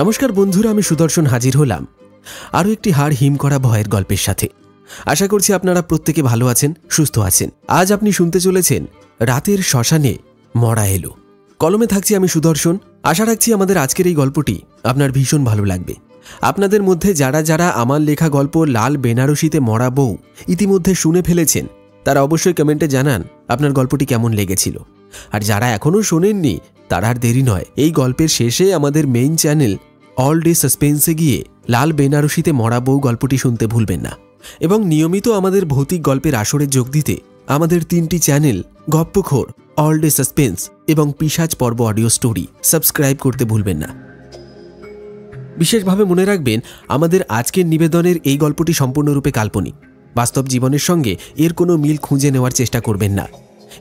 নমস্কার বন্ধুরা, আমি সুদর্শন হাজির হলাম আরও একটি হাড় হিম করা ভয়ের গল্পের সাথে। আশা করছি আপনারা প্রত্যেকে ভালো আছেন, সুস্থ আছেন। আজ আপনি শুনতে চলেছেন রাতের শ্মশানে মরা এলো। কলমে থাকছি আমি সুদর্শন। আশা রাখছি আমাদের আজকের এই গল্পটি আপনার ভীষণ ভালো লাগবে। আপনাদের মধ্যে যারা যারা আমার লেখা গল্প লাল বেনারসিতে মরা বউ ইতিমধ্যে শুনে ফেলেছেন, তারা অবশ্যই কমেন্টে জানান আপনার গল্পটি কেমন লেগেছিল। আর যারা এখনও শোনেননি তারা আর দেরি নয়, এই গল্পের শেষে আমাদের মেইন চ্যানেল অল ডে সাসপেন্সে গিয়ে লাল বেনারসিতে মরা বউ গল্পটি শুনতে ভুলবেন না। এবং নিয়মিত আমাদের ভৌতিক গল্পের আসরে যোগ দিতে আমাদের 3টি চ্যানেল গপ্পখোর, অল ডে সাসপেন্স এবং পিশাচ পর্ব অডিও স্টোরি সাবস্ক্রাইব করতে ভুলবেন না। বিশেষভাবে মনে রাখবেন, আমাদের আজকের নিবেদনের এই গল্পটি সম্পূর্ণরূপে কাল্পনিক। বাস্তব জীবনের সঙ্গে এর কোনো মিল খুঁজে নেওয়ার চেষ্টা করবেন না।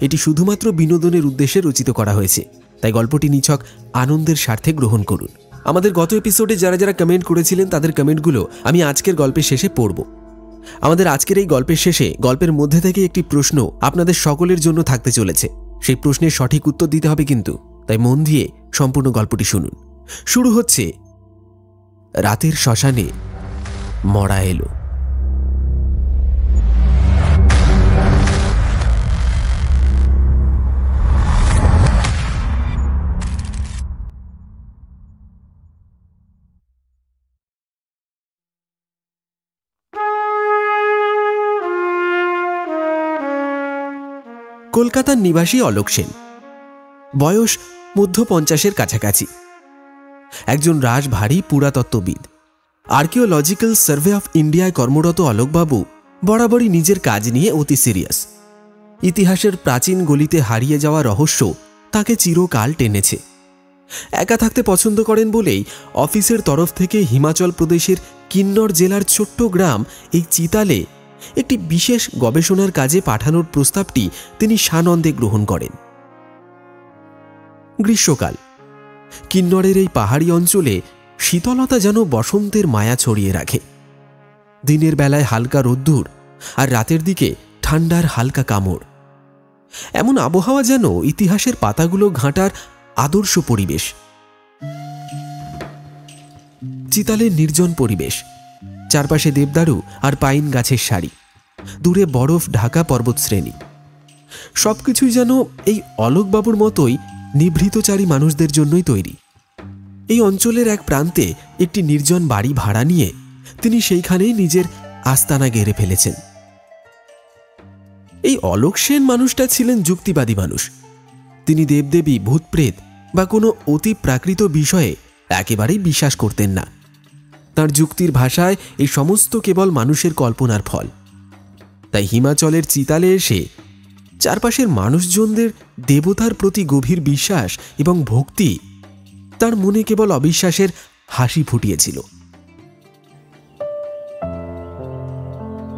এটি শুধুমাত্র বিনোদনের উদ্দেশ্যে রচিত করা হয়েছে, তাই গল্পটি নিছক আনন্দের স্বার্থে গ্রহণ করুন। আমাদের গত এপিসোডে যারা যারা কমেন্ট করেছিলেন তাদের কমেন্টগুলো আমি আজকের গল্পের শেষে পড়ব। আমাদের আজকের এই গল্পের শেষে গল্পের মধ্যে থেকে একটি প্রশ্ন আপনাদের সকলের জন্য থাকতে চলেছে। সেই প্রশ্নের সঠিক উত্তর দিতে হবে কিন্তু, তাই মন দিয়ে সম্পূর্ণ গল্পটি শুনুন। শুরু হচ্ছে রাতের শ্মশানে মরা এলো। কলকাতার নিবাসী অলোক সেন, বয়স মধ্য 50-এর কাছাকাছি। একজন রাশভারী পুরাতত্ত্ববিদ। আর্কিওলজিক্যাল সার্ভে অফ ইন্ডিয়ায় কর্মরত অলোকবাবু বরাবরই নিজের কাজ নিয়ে অতি সিরিয়াস। ইতিহাসের প্রাচীন গলিতে হারিয়ে যাওয়া রহস্য তাকে চিরকাল টেনেছে। একা থাকতে পছন্দ করেন বলেই অফিসের তরফ থেকে হিমাচল প্রদেশের কিন্নর জেলার ছোট্ট গ্রাম এই চিতালে একটি বিশেষ গবেষণার কাজে পাঠানোর প্রস্তাবটি তিনি সানন্দে গ্রহণ করেন। গ্রীষ্মকাল। কিন্নরের এই পাহাড়ি অঞ্চলে শীতলতা যেন বসন্তের মায়া ছড়িয়ে রাখে। দিনের বেলায় হালকা রোদ্দুর আর রাতের দিকে ঠান্ডার হালকা কামড়। এমন আবহাওয়া যেন ইতিহাসের পাতাগুলো ঘাঁটার আদর্শ পরিবেশ। চিতালের নির্জন পরিবেশ, চারপাশে দেবদারু আর পাইন গাছের সারি, দূরে বরফ ঢাকা পর্বতশ্রেণী। সবকিছুই যেন এই অলোকবাবুর মতোই নিভৃতচারী মানুষদের জন্যই তৈরি। এই অঞ্চলের এক প্রান্তে একটি নির্জন বাড়ি ভাড়া নিয়ে তিনি সেইখানেই নিজের আস্তানা গেড়ে ফেলেছেন। এই অলোক সেন মানুষটা ছিলেন যুক্তিবাদী মানুষ। তিনি দেবদেবী, ভূতপ্রেত বা কোনো অতি প্রাকৃত বিষয়ে একেবারেই বিশ্বাস করতেন না। তাঁর যুক্তির ভাষায় এই সমস্ত কেবল মানুষের কল্পনার ফল। তাই হিমাচলের চিতালে এসে চারপাশের মানুষজনদের দেবতার প্রতি গভীর বিশ্বাস এবং ভক্তি তার মনে কেবল অবিশ্বাসের হাসি ফুটিয়েছিল।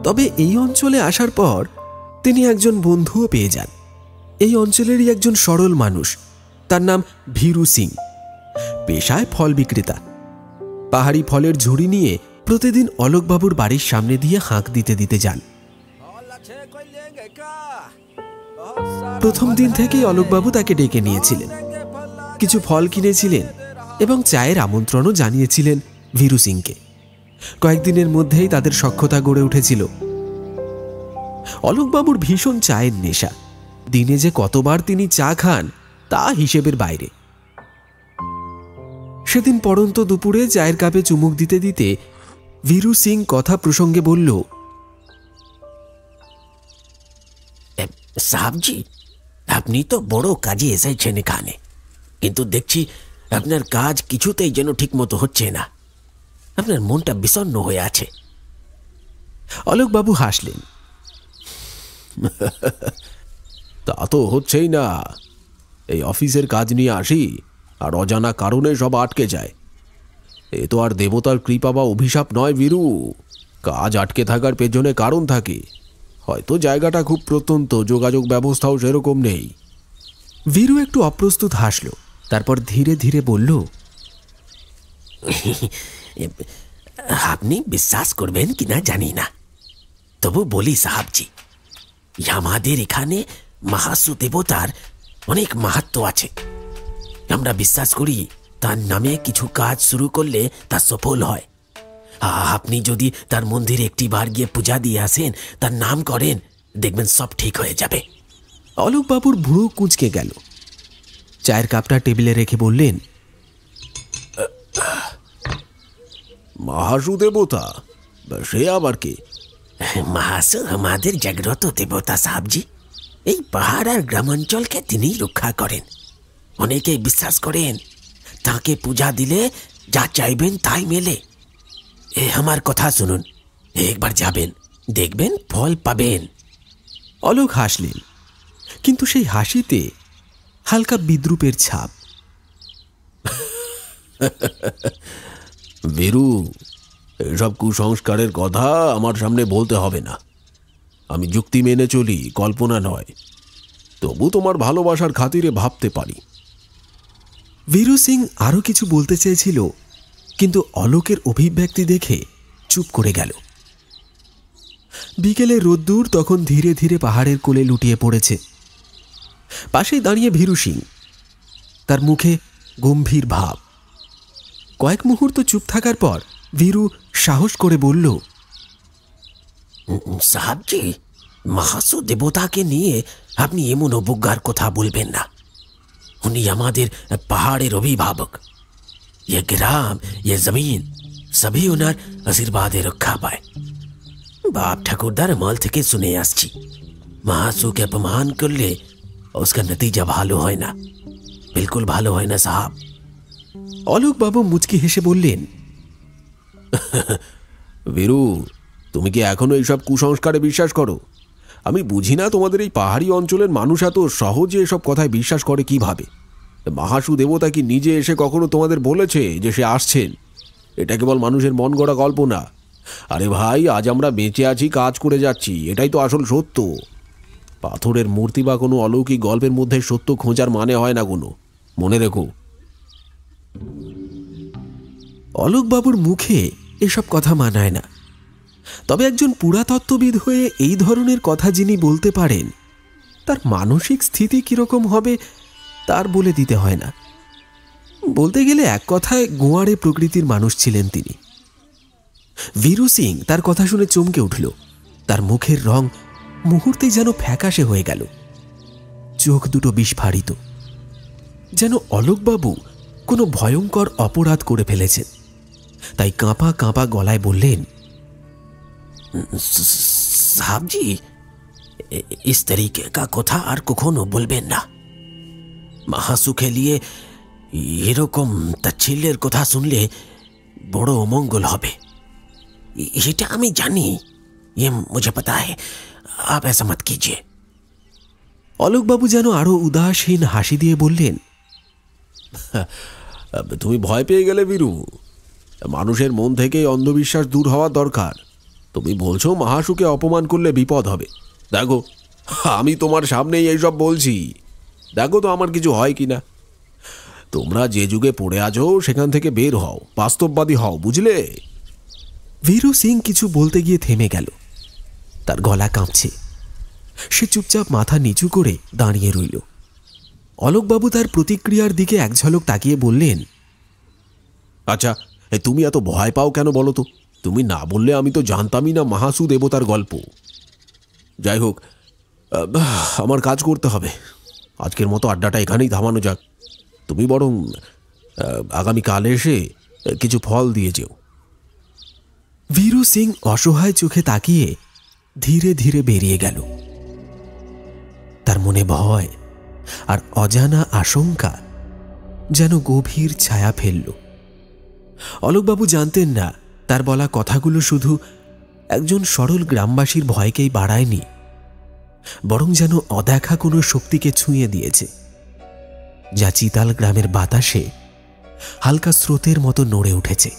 তবে এই অঞ্চলে আসার পর তিনি একজন বন্ধুও পেয়ে যান। এই অঞ্চলেরই একজন সরল মানুষ, তার নাম ভীরু সিং। পেশায় ফল বিক্রেতা। পাহাড়ি ফলের ঝুড়ি নিয়ে প্রতিদিন অলোকবাবুর বাড়ির সামনে দিয়ে হাঁক দিতে দিতে যান। প্রথম দিন থেকেই অলোকবাবু তাকে ডেকে নিয়েছিলেন, কিছু ফল কিনেছিলেন এবং চায়ের আমন্ত্রণও জানিয়েছিলেন ভীরু সিংকে। কয়েকদিনের মধ্যেই তাদের সখ্যতা গড়ে উঠেছিল। অলোকবাবুর ভীষণ চায়ের নেশা। দিনে যে কতবার তিনি চা খান তা হিসেবের বাইরে। সেদিন পড়ন্ত দুপুরে চায়ের কাপে চুমুক দিতে দিতে ভীরু সিং কথা প্রসঙ্গে বলল, সাহেবজি, আপনি তো বড় কাজে এসেছেন এখানে, কিন্তু দেখছি আপনার কাজ কিছুতেই যেন ঠিক মতো হচ্ছে না। আপনার মনটা বিষণ্ণ হয়ে আছে। অলোকবাবু হাসলেন। তা তো হচ্ছেই না। এই অফিসের কাজ নিয়ে আসি আর অজানা কারণে সব আটকে যায়। এ তো আর দেবতার কৃপা বা অভিশাপ নয় বীরু। কাজ আটকে থাকার পেছনে কারণ থাকে। হয়তো জায়গাটা খুব প্রত্যন্ত, যোগাযোগ ব্যবস্থাও সেরকম নেই। বীরু একটু অপ্রস্তুত হাসল, তারপর ধীরে ধীরে বলল, আপনি বিশ্বাস করবেন কিনা জানি না, তবু বলি সাহেবজি, আমাদের এখানে মহাসু দেবতার অনেক মাহাত্ম্য আছে। আমরা বিশ্বাস করি তার নামে কিছু কাজ শুরু করলে তা সফল হয়। আপনি যদি তার মন্দিরে একটি বার গিয়ে পূজা দিয়ে আসেন, তার নাম করেন, দেখবেন সব ঠিক হয়ে যাবে। অলোকবাবুর ভুরু কুঁচকে গেল। চায়ের কাপটা টেবিলে রেখে বললেন, মাহাসু দেবতা? সে আবার কে? মাহাসু আমাদের জাগ্রত দেবতা সাহেবজি। এই পাহাড় আর গ্রামাঞ্চলকে তিনিই রক্ষা করেন। অনেকেই বিশ্বাস করেন তাকে পূজা দিলে যা চাইবেন তাই মেলে। আমার কথা শুনুন, একবার যাবেন, দেখবেন ফল পাবেন। অলোক হাসলেন, কিন্তু সেই হাসিতে হালকা বিদ্রুপের ছাপ। বীরু, এসব কুসংস্কারের কথা আমার সামনে বলতে হবে না। আমি যুক্তি মেনে চলি, কল্পনা নয়। তবু তোমার ভালোবাসার খাতিরে ভাবতে পারি। বীরু সিং আরও কিছু বলতে চেয়েছিল, কিন্তু অলোকের অভিব্যক্তি দেখে চুপ করে গেল। বিকেলে রোদ্দুর তখন ধীরে ধীরে পাহাড়ের কোলে লুটিয়ে পড়েছে। পাশেই দাঁড়িয়ে ভীরু সিং, তার মুখে গম্ভীর ভাব। কয়েক মুহূর্ত চুপ থাকার পর বীরু সাহস করে বলল, সাহেবজি, মাহাসু দেবতাকে নিয়ে আপনি এমন অবজ্ঞার কথা বলবেন না। উনি আমাদের পাহাড়ের অভিভাবক। ये গ্রাম, ये জমিন সবই ওনার আশীর্বাদে রক্ষা পায়। বাপ ঠাকুরদার আমল থেকে শুনে আসছি, মাহাসুকে অপমান করলে उसका नतीजा ভালো হয় না, বিলকুল ভালো হয় না সাহাব। অলোকবাবু মুচকি হেসে বললেন, বীরু, তুমি কি এখনো এইসব কুসংস্কারে বিশ্বাস করো? আমি বুঝি না তোমাদের এই পাহাড়ি অঞ্চলের মানুষ এত সহজে এসব কথায় বিশ্বাস করে কিভাবে। মাহাসু দেবতা কি নিজে এসে কখনো তোমাদের বলেছে যে সে আসছেন? এটা কেবল মানুষের মন গড়া কল্পনা। আরে ভাই, আজ আমরা বেঁচে আছি, কাজ করে যাচ্ছি, এটাই তো আসল সত্য। পাথরের মূর্তি বা কোনো অলৌকিক গল্পের মধ্যে সত্য খোঁজার মানে হয় না কোনো, মনে রেখো। অলোকবাবুর মুখে এসব কথা মানায় না। তবে একজন পুরাতত্ত্ববিদ হয়ে এই ধরনের কথা যিনি বলতে পারেন, তার মানসিক স্থিতি কীরকম হবে তার বলে দিতে হয় না। বলতে গেলে এক কথায় গোয়াড়ে প্রকৃতির মানুষ ছিলেন তিনি। বীরু সিং তার কথা শুনে চমকে উঠল। তার মুখের রং মুহূর্তেই যেন ফ্যাকাশে হয়ে গেল, চোখ দুটো বিস্ফারিত, যেন অলোকবাবু কোনো ভয়ঙ্কর অপরাধ করে ফেলেছেন। তাই কাঁপা কাঁপা গলায় বললেন, साहब जी, इस तरीके का কথা আর কখনো বলবেন না। মাহাসুকে নিয়ে এরকম তাচ্ছিল্যের কথা শুনলে বড় অমঙ্গল হবে, এটা আমি জানি। ये मुझे पता है, आप ऐसा मत कीजिए। অলোকবাবু যেন আরো উদাসীন হাসি দিয়ে বললেন, তুমি ভয় পেয়ে গেলে বীরু। মানুষের মন থেকে অন্ধবিশ্বাস দূর হওয়া দরকার। তুমি বলছো মাহাসুকে অপমান করলে বিপদ হবে। দেখো, আমি তোমার সামনেই এইসব বলছি, দেখো তো আমার কিছু হয় কিনা। তোমরা যে যুগে পড়ে আছো সেখান থেকে বের হও, বাস্তববাদী হও, বুঝলে? বীরু সিং কিছু বলতে গিয়ে থেমে গেল। তার গলা কাঁপছে। সে চুপচাপ মাথা নিচু করে দাঁড়িয়ে রইল। অলোকবাবু তার প্রতিক্রিয়ার দিকে এক ঝলক তাকিয়ে বললেন, আচ্ছা, তুমি এত ভয় পাও কেন বলো তো? তুমি না বললে আমি তো জানতামই না মাহাসু দেবতার গল্প। যাই হোক, আমার কাজ করতে হবে। আজকের মতো আড্ডাটা এখানেই থামানো যাক। তুমি বরং আগামীকাল এসে কিছু ফল দিয়ে যেও। বীরু সিং অসহায় চোখে তাকিয়ে ধীরে ধীরে বেরিয়ে গেল। তার মনে ভয় আর অজানা আশঙ্কা যেন গভীর ছায়া ফেলল। অলোকবাবু জানতেন না তার বলা কথাগুলো শুধু একজন সরল গ্রামবাসীর ভয়কেই বাড়ায়নি, বরং যেন অদেখা কোনো শক্তিকে ছুঁয়ে দিয়েছে, যা চিতাল গ্রামের বাতাসে হালকা স্রোতের মতো নড়ে উঠেছে।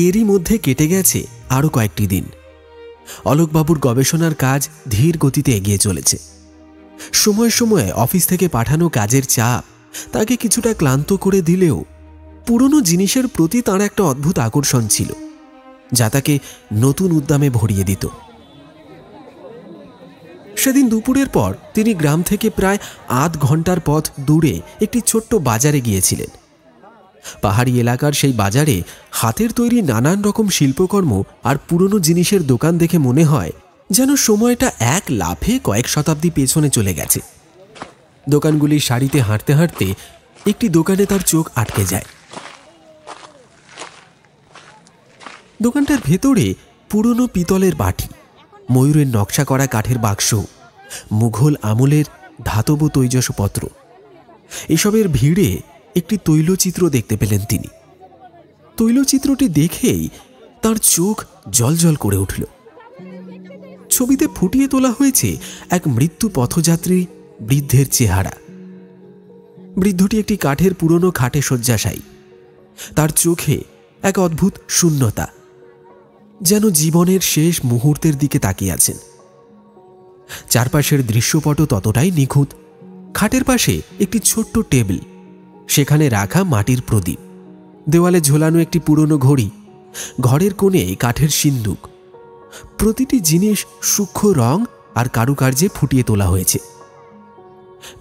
এরই মধ্যে কেটে গেছে আরও কয়েকটি দিন। অলোকবাবুর গবেষণার কাজ ধীর গতিতে এগিয়ে চলেছে। সময়ে সময়ে অফিস থেকে পাঠানো কাজের চাপ তাকে কিছুটা ক্লান্ত করে দিলেও পুরনো জিনিসের প্রতি তাঁর একটা অদ্ভুত আকর্ষণ ছিল, যা তাকে নতুন উদ্যমে ভরিয়ে দিত। সেদিন দুপুরের পর তিনি গ্রাম থেকে প্রায় আধ ঘন্টার পথ দূরে একটি ছোট্ট বাজারে গিয়েছিলেন। পাহাড়ি এলাকার সেই বাজারে হাতের তৈরি নানান রকম শিল্পকর্ম আর পুরনো জিনিসের দোকান দেখে মনে হয় যেন সময়টা এক লাফে কয়েক শতাব্দী পেছনে চলে গেছে। দোকানগুলির সারিতে হাঁটতে হাঁটতে একটি দোকানে তার চোখ আটকে যায়। দোকানটার ভেতরে পুরনো পিতলের বাটি, ময়ূরের নকশা করা কাঠের বাক্স, মুঘল আমলের ধাতব তৈজসপত্র, এসবের ভিড়ে একটি তৈলচিত্র দেখতে পেলেন তিনি। তৈলচিত্রটি দেখেই তার চোখ জ্বলজ্বল করে উঠল। ছবিতে ফুটিয়ে তোলা হয়েছে এক মৃত্যু পথযাত্রী বৃদ্ধের চেহারা। বৃদ্ধটি একটি কাঠের পুরনো খাটে শয্যাশায়ী। তার চোখে এক অদ্ভুত শূন্যতা, যেন জীবনের শেষ মুহূর্তের দিকে তাকিয়ে আছেন। চারপাশের দৃশ্যপট ততটাই নিখুঁত। খাটের পাশে একটি ছোট্ট টেবিল, সেখানে রাখা মাটির প্রদীপ, দেওয়ালে ঝোলানো একটি পুরনো ঘড়ি, ঘরের কোণে কাঠের সিন্দুক। প্রতিটি জিনিস সূক্ষ্ম রং আর কারুকার্যে ফুটিয়ে তোলা হয়েছে।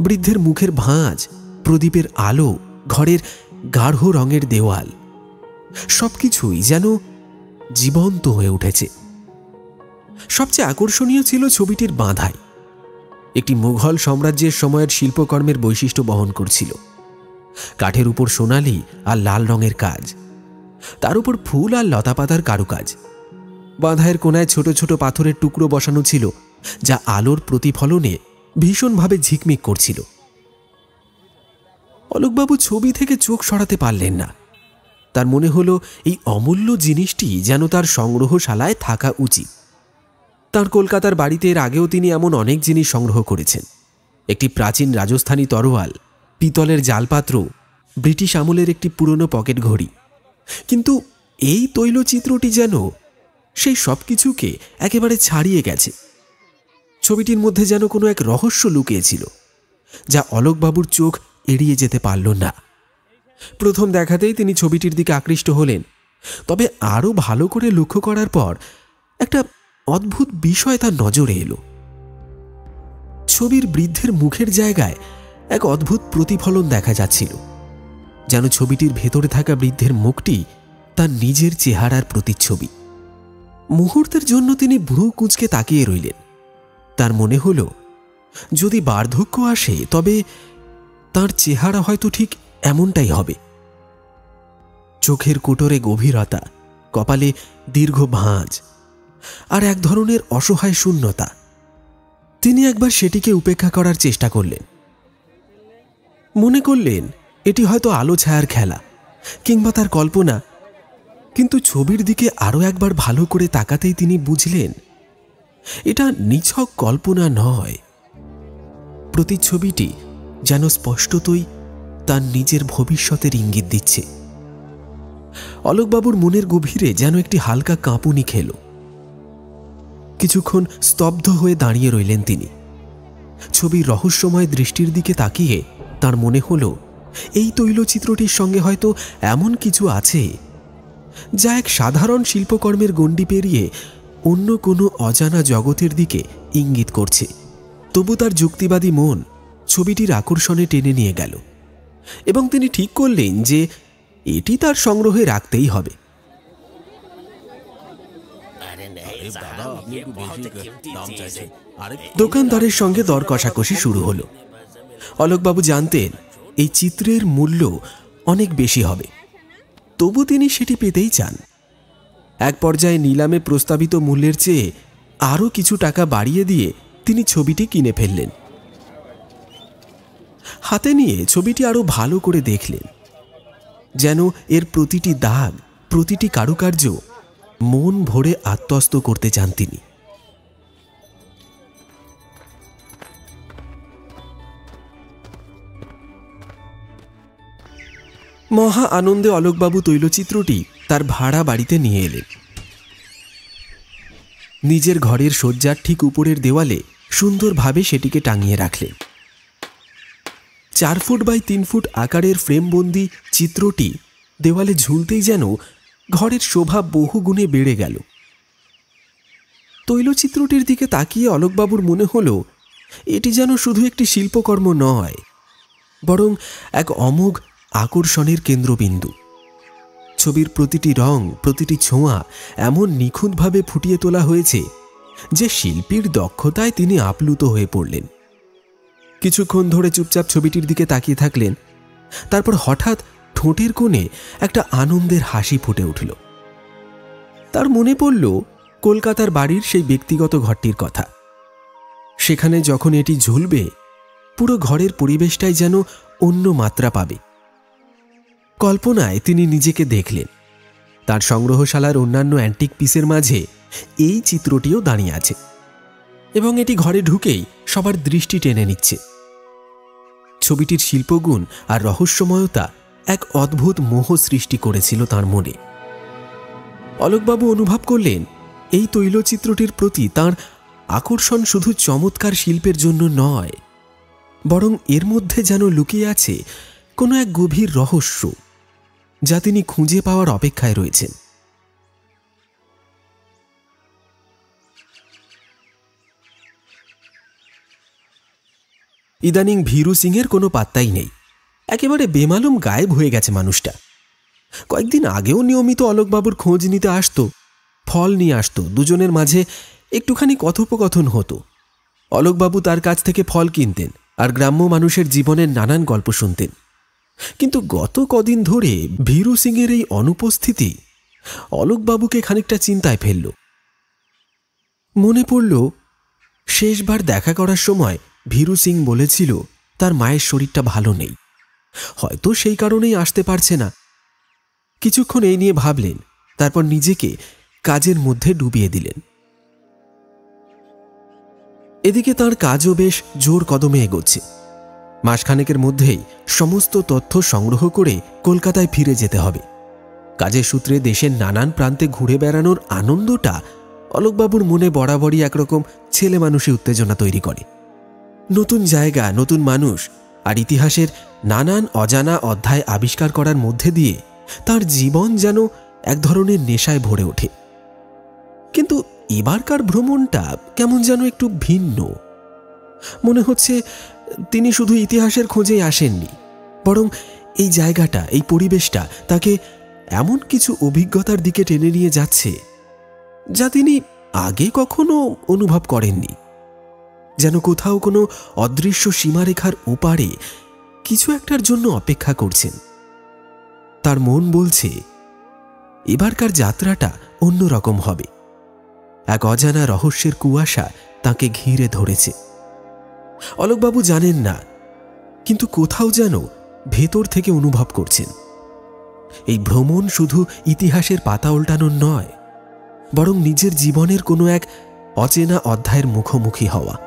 বৃদ্ধের মুখের ভাঁজ, প্রদীপের আলো, ঘরের গাঢ় রঙের দেওয়াল, সবকিছুই যেন জীবন্ত হয়ে উঠেছে। সবচেয়ে আকর্ষণীয় ছিল ছবিটির বাঁধাই। একটি মুঘল সাম্রাজ্যের সময়ের শিল্পকর্মের বৈশিষ্ট্য বহন করছিল। কাঠের উপর সোনালি আর লাল রঙের কাজ, তার উপর ফুল আর লতাপাতার কারুকাজ। বাঁধাইয়ের কোনায় ছোট ছোট পাথরের টুকরো বসানো ছিল, যা আলোর প্রতিফলনে ভীষণভাবে ঝিকমিক করছিল। অলোকবাবু ছবি থেকে চোখ সরাতে পারলেন না। তার মনে হলো এই অমূল্য জিনিসটি যেন তার সংগ্রহশালায় থাকা উচিত। তার কলকাতার বাড়িতে এর আগেও তিনি এমন অনেক জিনিস সংগ্রহ করেছেন। একটি প্রাচীন রাজস্থানী তরোয়াল, পিতলের জালপাত্র, ব্রিটিশ আমলের একটি পুরনো পকেট ঘড়ি। কিন্তু এই তৈলচিত্রটি যেন সেই সব কিছুকে একেবারে ছাড়িয়ে গেছে। ছবিটির মধ্যে যেন কোনো এক রহস্য লুকিয়েছিল, যা অলোকবাবুর চোখ এড়িয়ে যেতে পারল না। প্রথম দেখাতেই তিনি ছবিটির দিকে আকৃষ্ট হলেন, তবে আরও ভালো করে লক্ষ্য করার পর একটা অদ্ভুত বিষয় তার নজরে এলো। ছবির বৃদ্ধের মুখের জায়গায় এক অদ্ভুত প্রতিফলন দেখা যাচ্ছিল, যেন ছবিটির ভেতরে থাকা বৃদ্ধের মুখটি তার নিজের চেহারার প্রতিচ্ছবি। মুহূর্তের জন্য তিনি ভ্রু কুঁচকে তাকিয়ে রইলেন। তার মনে হল যদি বার্ধক্য আসে তবে তার চেহারা হয়তো ঠিক এমনটাই হবে। চোখের কোটরে গভীরতা, কপালে দীর্ঘ ভাঁজ আর এক ধরনের অসহায় শূন্যতা। তিনি একবার সেটিকে উপেক্ষা করার চেষ্টা করলেন। মনে করলেন এটি হয়তো আলো ছায়ার খেলা কিংবা তার কল্পনা, কিন্তু ছবির দিকে আরও একবার ভালো করে তাকাতেই তিনি বুঝলেন এটা নিছক কল্পনা নয়। প্রতিচ্ছবিটি যেন স্পষ্টতই তার নিজের ভবিষ্যতের ইঙ্গিত দিচ্ছে। অলোকবাবুর মনের গভীরে যেন একটি হালকা কাঁপুনি খেল। কিছুক্ষণ স্তব্ধ হয়ে দাঁড়িয়ে রইলেন তিনি। ছবির রহস্যময় দৃষ্টির দিকে তাকিয়ে তার মনে হল এই তৈলচিত্রটির সঙ্গে হয়তো এমন কিছু আছে যা এক সাধারণ শিল্পকর্মের গণ্ডি পেরিয়ে অন্য কোনো অজানা জগতের দিকে ইঙ্গিত করছে। তবু তার যুক্তিবাদী মন ছবিটির আকর্ষণে টেনে নিয়ে গেল এবং তিনি ঠিক করলেন যে এটি তার সংগ্রহে রাখতেই হবে। দোকানদারের সঙ্গে দর কষাকষি শুরু হলো। অলোকবাবু জানতেন এই চিত্রের মূল্য অনেক বেশি হবে, তবু তিনি সেটি পেতেই চান। এক পর্যায়ে নিলামে প্রস্তাবিত মূল্যের চেয়ে আরও কিছু টাকা বাড়িয়ে দিয়ে তিনি ছবিটি কিনে ফেললেন। হাতে নিয়ে ছবিটি আরও ভালো করে দেখলেন, যেন এর প্রতিটি দাগ, প্রতিটি কারুকার্য মন ভরে আত্মস্থ করতে চান তিনি। মহা আনন্দে অলোকবাবু তৈলচিত্রটি তার ভাড়া বাড়িতে নিয়ে এলেন। নিজের ঘরের শয্যার ঠিক উপরের দেওয়ালে সুন্দরভাবে সেটিকে টাঙিয়ে রাখলেন। 4 ফুট বাই 3 ফুট আকারের ফ্রেমবন্দি চিত্রটি দেওয়ালে ঝুলতেই যেন ঘরের শোভা বহুগুণে বেড়ে গেল। তৈলচিত্রটির দিকে তাকিয়ে অলোকবাবুর মনে হল এটি যেন শুধু একটি শিল্পকর্ম নয়, বরং এক অমোঘ আকর্ষণের কেন্দ্রবিন্দু। ছবির প্রতিটি রং, প্রতিটি ছোঁয়া এমন নিখুঁতভাবে ফুটিয়ে তোলা হয়েছে যে শিল্পীর দক্ষতায় তিনি আপ্লুত হয়ে পড়লেন। কিছুক্ষণ ধরে চুপচাপ ছবিটির দিকে তাকিয়ে থাকলেন। তারপর হঠাৎ ঠোঁটের কোণে একটা আনন্দের হাসি ফুটে উঠল। তার মনে পড়ল কলকাতার বাড়ির সেই ব্যক্তিগত ঘরটির কথা। সেখানে যখন এটি ঝুলবে, পুরো ঘরের পরিবেশটাই যেন অন্য মাত্রা পাবে। কল্পনায় তিনি নিজেকে দেখলেন তার সংগ্রহশালার অন্যান্য অ্যান্টিক পিসের মাঝে এই চিত্রটিও দাঁড়িয়ে আছে এবং এটি ঘরে ঢুকেই সবার দৃষ্টি টেনে নিচ্ছে। ছবিটির শিল্পগুণ আর রহস্যময়তা এক অদ্ভুত মোহ সৃষ্টি করেছিল তার মনে। অলোকবাবু অনুভব করলেন এই তৈলচিত্রটির প্রতি তাঁর আকর্ষণ শুধু চমৎকার শিল্পের জন্য নয়, বরং এর মধ্যে যেন লুকিয়ে আছে কোনো এক গভীর রহস্য, যা তিনি খুঁজে পাওয়ার অপেক্ষায় রয়েছেন। ইদানিং ভীরু সিংয়ের কোনো পাত্তাই নেই। একেবারে বেমালুম গায়েব হয়ে গেছে মানুষটা। কয়েকদিন আগেও নিয়মিত অলোকবাবুর খোঁজ নিতে আসতো, ফল নিয়ে আসতো, দুজনের মাঝে একটুখানি কথোপকথন হতো। অলোকবাবু তার কাছ থেকে ফল কিনতেন আর গ্রাম্য মানুষের জীবনের নানান গল্প শুনতেন। কিন্তু গত কদিন ধরে ভীরু সিংয়ের এই অনুপস্থিতি অলোকবাবুকে খানিকটা চিন্তায় ফেলল। মনে পড়ল শেষবার দেখা করার সময় ভীরু সিং বলেছিল তার মায়ের শরীরটা ভালো নেই, হয়তো সেই কারণেই আসতে পারছে না। কিছুক্ষণ এই নিয়ে ভাবলেন, তারপর নিজেকে কাজের মধ্যে ডুবিয়ে দিলেন। এদিকে তার কাজও বেশ জোর কদমে এগোচ্ছে। মাসখানেকের মধ্যেই সমস্ত তথ্য সংগ্রহ করে কলকাতায় ফিরে যেতে হবে। কাজের সূত্রে দেশের নানান প্রান্তে ঘুরে বেড়ানোর আনন্দটা অলোকবাবুর মনে বরাবরই একরকম ছেলে মানুষই উত্তেজনা তৈরি করে। নতুন জায়গা, নতুন মানুষ আর ইতিহাসের নানান অজানা অধ্যায় আবিষ্কার করার মধ্যে দিয়ে তার জীবন যেন এক ধরনের নেশায় ভরে ওঠে। কিন্তু এবারকার ভ্রমণটা কেমন যেন একটু ভিন্ন। মনে হচ্ছে তিনি শুধু ইতিহাসের খোঁজেই আসেননি, বরং এই জায়গাটা, এই পরিবেশটা তাকে এমন কিছু অভিজ্ঞতার দিকে টেনে নিয়ে যাচ্ছে যা তিনি আগে কখনো অনুভব করেননি। যেন কোথাও কোনো অদৃশ্য সীমারেখার ওপারে কিছু একটার জন্য অপেক্ষা করছেন। তার মন বলছে এবারকার যাত্রাটা অন্যরকম হবে। এক অজানা রহস্যের কুয়াশা তাকে ঘিরে ধরেছে। অলোকবাবু জানেন না, কিন্তু কোথাও যেন ভেতর থেকে অনুভব করছেন এই ভ্রমণ শুধু ইতিহাসের পাতা উল্টানোর নয়, বরং নিজের জীবনের কোনো এক অচেনা অধ্যায়ের মুখোমুখি হওয়া।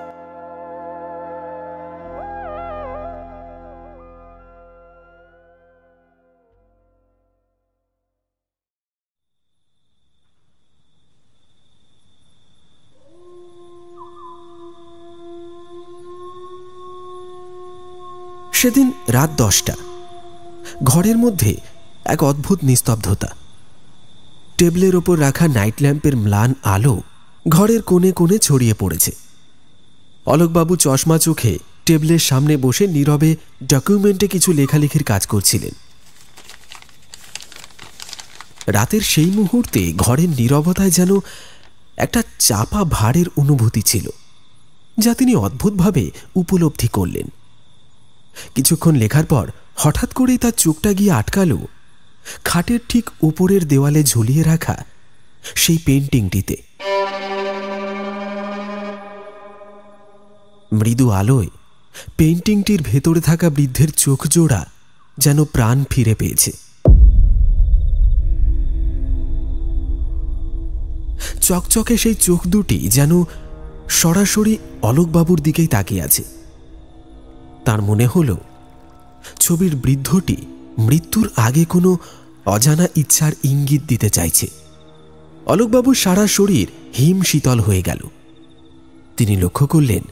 সেদিন রাত 10টা। ঘরের মধ্যে এক অদ্ভুত নিস্তব্ধতা। টেবিলের ওপর রাখা নাইট ল্যাম্পের ম্লান আলো ঘরের কোণে কোণে ছড়িয়ে পড়েছে। অলোকবাবু চশমা চোখে টেবিলের সামনে বসে নীরবে ডকুমেন্টে কিছু লেখালেখির কাজ করছিলেন। রাতের সেই মুহূর্তে ঘরের নীরবতায় যেন একটা চাপা ভারের অনুভূতি ছিল, যা তিনি অদ্ভুতভাবে উপলব্ধি করলেন। কিছুক্ষণ লেখার পর হঠাৎ করেই তার চোখটা গিয়ে আটকাল খাটের ঠিক উপরের দেওয়ালে ঝুলিয়ে রাখা সেই পেন্টিংটিতে। মৃদু আলোয় পেন্টিংটির ভেতরে থাকা বৃদ্ধের চোখ জোড়া যেন প্রাণ ফিরে পেয়েছে। চকচকে সেই চোখ দুটি যেন সরাসরি অলোকবাবুর দিকেই তাকিয়ে আছে। তার মনে হল ছবির বৃদ্ধটি মৃত্যুর আগে কোনো অজানা ইচ্ছার ইঙ্গিত দিতে চাইছে। অলোকবাবুর সারা শরীর হিম শীতল হয়ে গেল। তিনি লক্ষ্য করলেন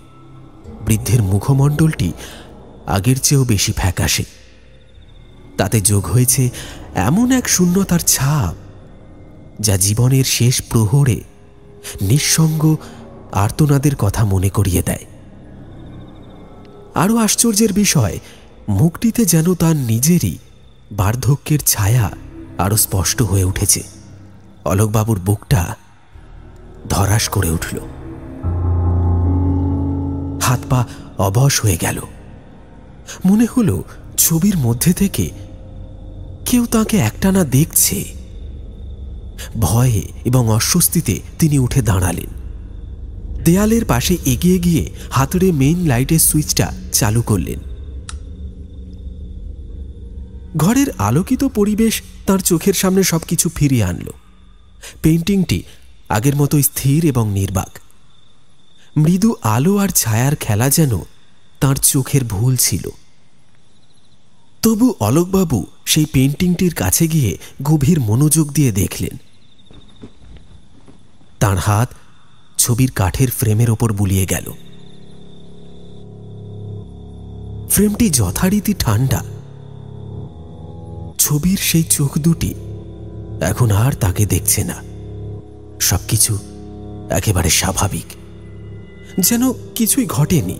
বৃদ্ধের মুখমণ্ডলটি আগের চেয়েও বেশি ফ্যাকাশে। তাতে যোগ হয়েছে এমন এক শূন্যতার ছাপ যা জীবনের শেষ প্রহরে নিঃসঙ্গ আর্তনাদের কথা মনে করিয়ে দেয়। আরও আশ্চর্যের বিষয়, মুখটিতে যেন তার নিজেরই বার্ধক্যের ছায়া আরও স্পষ্ট হয়ে উঠেছে। অলোকবাবুর বুকটা ধরাস করে উঠল, হাত পা অবশ হয়ে গেল। মনে হলো ছবির মধ্যে থেকে কেউ তাকে একটানা দেখছে। ভয়ে এবং অস্বস্তিতে তিনি উঠে দাঁড়ালেন। দেয়ালের পাশে এগিয়ে গিয়ে হাতুড়ে মেইন লাইটের সুইচটা চালু করলেন। ঘরের আলোকিত পরিবেশ তার চোখের সামনে সবকিছু ফিরিয়ে আনল। পেইন্টিংটি আগের মতো স্থির এবং নির্বাক। মৃদু আলো আর ছায়ার খেলা যেন তার চোখের ভুল ছিল। তবু অলোকবাবু সেই পেইন্টিংটির কাছে গিয়ে গভীর মনোযোগ দিয়ে দেখলেন। তার হাত ছবির কাঠের ফ্রেমের ওপর বুলিয়ে গেল। ফ্রেমটি যথারীতি ঠান্ডা। ছবির সেই চোখ দুটি এখন আর তাকে দেখছে না। সবকিছু একেবারে স্বাভাবিক, যেন কিছুই ঘটেনি।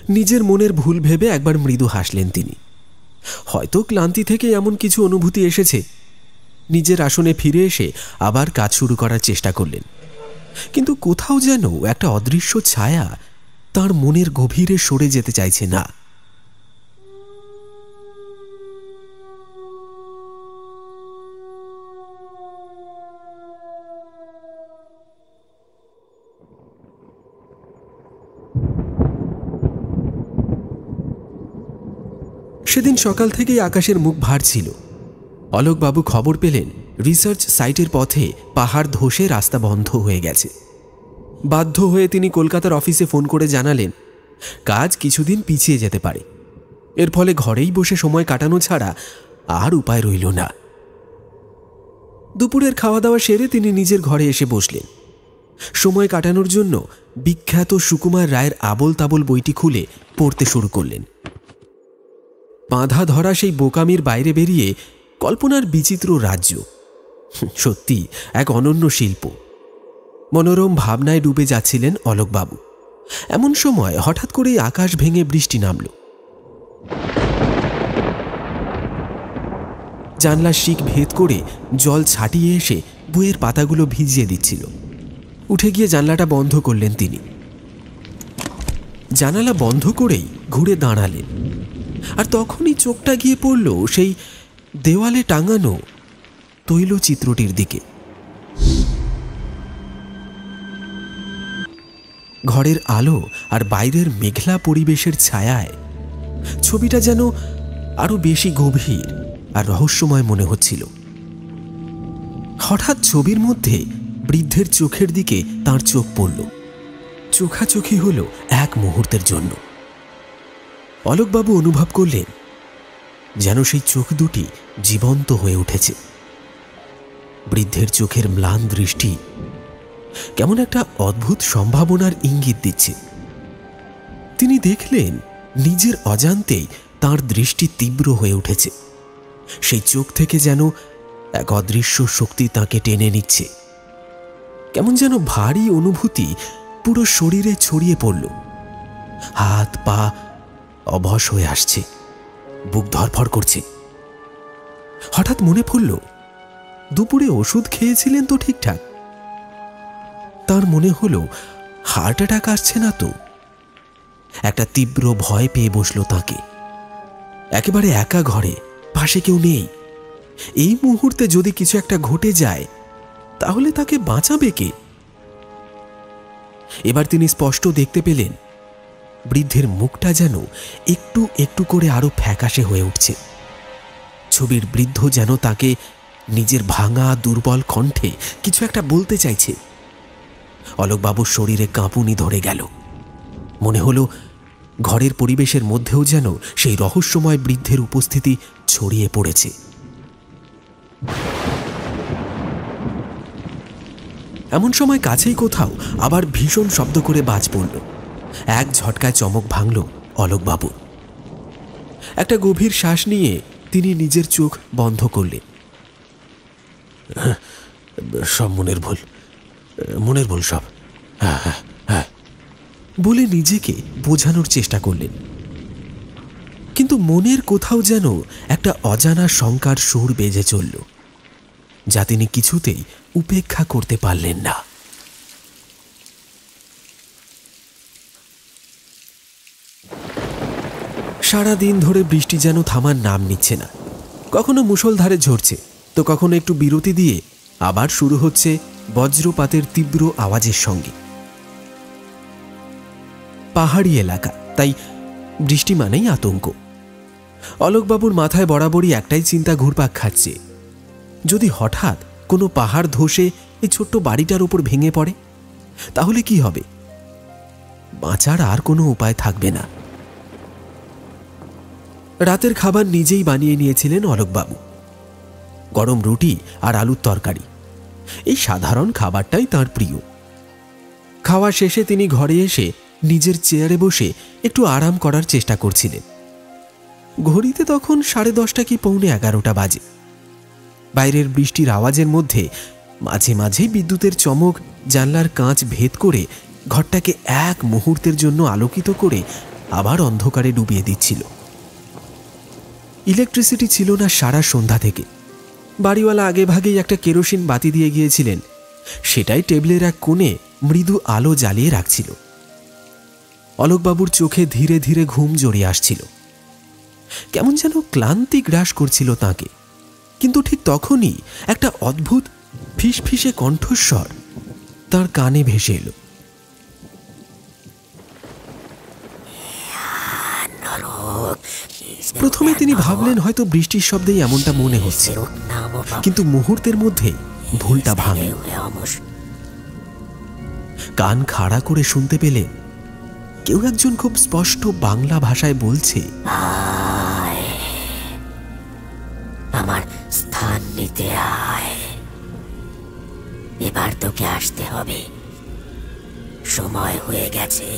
নিজের মনের ভুল ভেবে একবার মৃদু হাসলেন তিনি। হয়তো ক্লান্তি থেকে এমন কিছু অনুভূতি এসেছে। নিজের আসনে ফিরে এসে আবার কাজ শুরু করার চেষ্টা করলেন, কিন্তু কোথাও যেন একটা অদৃশ্য ছায়া তার মনের গভীরে সরে যেতে চাইছে না। সেদিন সকাল থেকেই আকাশের মুখ ভার ছিল। অলোকবাবু খবর পেলেন রিসার্চ সাইটের পথে পাহাড় ধসে রাস্তা বন্ধ হয়ে গেছে। বাধ্য হয়ে তিনি কলকাতার অফিসে ফোন করে জানালেন কাজ কিছুদিন পিছিয়ে যেতে পারে। এর ফলে ঘরেই বসে সময় কাটানো ছাড়া আর উপায় রইল না। দুপুরের খাওয়া দাওয়া সেরে তিনি নিজের ঘরে এসে বসলেন। সময় কাটানোর জন্য বিখ্যাত সুকুমার রায়ের আবোল তাবোল বইটি খুলে পড়তে শুরু করলেন। বাঁধা ধরা সেই বোকামির বাইরে বেরিয়ে কল্পনার বিচিত্র রাজ্য। সত্যি এক অনন্য শিল্প। মনোরম ভাবনায় ডুবে যাচ্ছিলেন অলোকবাবু। এমন সময় হঠাৎ করেই আকাশ ভেঙে বৃষ্টি নামল। জানলার শিক ভেদ করে জল ছাটিয়ে এসে বইয়ের পাতাগুলো ভিজিয়ে দিচ্ছিল। উঠে গিয়ে জানলাটা বন্ধ করলেন তিনি। জানালা বন্ধ করেই ঘুরে দাঁড়ালেন, আর তখনই চোখটা গিয়ে পড়ল সেই দেওয়ালে টাঙানো তৈলচিত্রটির দিকে। ঘরের আলো আর বাইরের মেঘলা পরিবেশের ছায়ায় ছবিটা যেন আরো বেশি গভীর আর রহস্যময় মনে হচ্ছিল। হঠাৎ ছবির মধ্যে বৃদ্ধের চোখের দিকে তার চোখ পড়ল। চোখাচোখি হল এক মুহূর্তের জন্য। অলোকবাবু অনুভব করলেন যেন সেই চোখ দুটি জীবন্ত হয়ে উঠেছে। বৃদ্ধের চোখের ম্লান দৃষ্টি কেমন একটা অদ্ভুত সম্ভাবনার ইঙ্গিত দিচ্ছে। তিনি দেখলেন নিজের অজান্তেই তার দৃষ্টি তীব্র হয়ে উঠেছে। সেই চোখ থেকে যেন এক অদৃশ্য শক্তি তাকে টেনে নিচ্ছে। কেমন যেন ভারী অনুভূতি পুরো শরীরে ছড়িয়ে পড়ল। হাত পা অবশ হয়ে আসছে, বুক ধরফর করছে। হঠাৎ মনে পড়ল দুপুরে ওষুধ খেয়েছিলেন তো ঠিকঠাক। তার মনে হলো হার্ট অ্যাটাক আসছে না তো। একটা তীব্র ভয় পেয়ে বসল তাকে। একেবারে একা ঘরে, পাশে কেউ নেই। এই মুহূর্তে যদি কিছু একটা ঘটে যায় তাহলে তাকে বাঁচাবে কে? এবার তিনি স্পষ্ট দেখতে পেলেন বৃদ্ধের মুখটা যেন একটু একটু করে আরো ফ্যাকাশে হয়ে উঠছে। ছবির বৃদ্ধ যেন তাকে নিজের ভাঙা দুর্বল কণ্ঠে কিছু একটা বলতে চাইছে। অলোকবাবুর শরীরে কাঁপুনি ধরে গেল। মনে হলো ঘরের পরিবেশের মধ্যেও যেন সেই রহস্যময় বৃদ্ধের উপস্থিতি ছড়িয়ে পড়েছে। এমন সময় কাছেই কোথাও আবার ভীষণ শব্দ করে বাজ পড়ল। এক ঝটকায় চমক ভাঙল অলোকবাবু। একটা গভীর শ্বাস নিয়ে তিনি নিজের চোখ বন্ধ করলেন। সব মনের ভুল সব। হ্যাঁ হ্যাঁ হ্যাঁ বলে নিজেকে বোঝানোর চেষ্টা করলেন, কিন্তু মনের কোথাও যেন একটা অজানা শঙ্কার সুর বেজে চলল, যা তিনি কিছুতেই উপেক্ষা করতে পারলেন না। সারা দিন ধরে বৃষ্টি যেন থামার নাম নিচ্ছে না। কখনো মুষলধারে ঝরছে, তো কখনো একটু বিরতি দিয়ে আবার শুরু হচ্ছে বজ্রপাতের তীব্র আওয়াজের সঙ্গে। পাহাড়ি এলাকা, তাই বৃষ্টি মানেই আতঙ্ক। অলোকবাবুর মাথায় বরাবরই একটাই চিন্তা ঘুরপাক খাচ্ছে, যদি হঠাৎ কোনো পাহাড় ধসে এই ছোট্ট বাড়িটার উপর ভেঙে পড়ে তাহলে কি হবে? বাঁচার আর কোনো উপায় থাকবে না। রাতের খাবার নিজেই বানিয়ে নিয়েছিলেন অলোকবাবু। গরম রুটি আর আলুর তরকারি, এই সাধারণ খাবারটাই তাঁর প্রিয়। খাওয়া শেষে তিনি ঘরে এসে নিজের চেয়ারে বসে একটু আরাম করার চেষ্টা করছিলেন। ঘড়িতে তখন 10:30 কি 11:45 বাজে। বাইরের বৃষ্টির আওয়াজের মধ্যে মাঝে মাঝে বিদ্যুতের চমক জানলার কাঁচ ভেদ করে ঘরটাকে এক মুহূর্তের জন্য আলোকিত করে আবার অন্ধকারে ডুবিয়ে দিচ্ছিল। ইলেকট্রিসিটি ছিল না সারা সন্ধ্যা থেকে। বাড়িওয়ালা আগে ভাগেই একটা কেরোসিন বাতি দিয়ে গিয়েছিলেন, সেটাই টেবিলের এক কোণে মৃদু আলো জ্বালিয়ে রাখছিল। অলোকবাবুর চোখে ধীরে ধীরে ঘুম জড়িয়ে আসছিল। কেমন যেন ক্লান্তি গ্রাস করছিল তাঁকে, কিন্তু ঠিক তখনই একটা অদ্ভুত ফিসফিসে কণ্ঠস্বর তাঁর কানে ভেসে এলো। প্রথমে তিনি ভাবলেন হয়তো বৃষ্টির শব্দেই এমনটা মনে হচ্ছে, কিন্তু মুহূর্তের মধ্যে ভুলটা ভাঙল। কান খাড়া করে শুনতে পেলেন কেউ একজন খুব স্পষ্ট বাংলা ভাষায় বলছে, আমার স্থান নিতে আয়, এবার তোকে আসতে হবে, সময় হয়ে গেছে,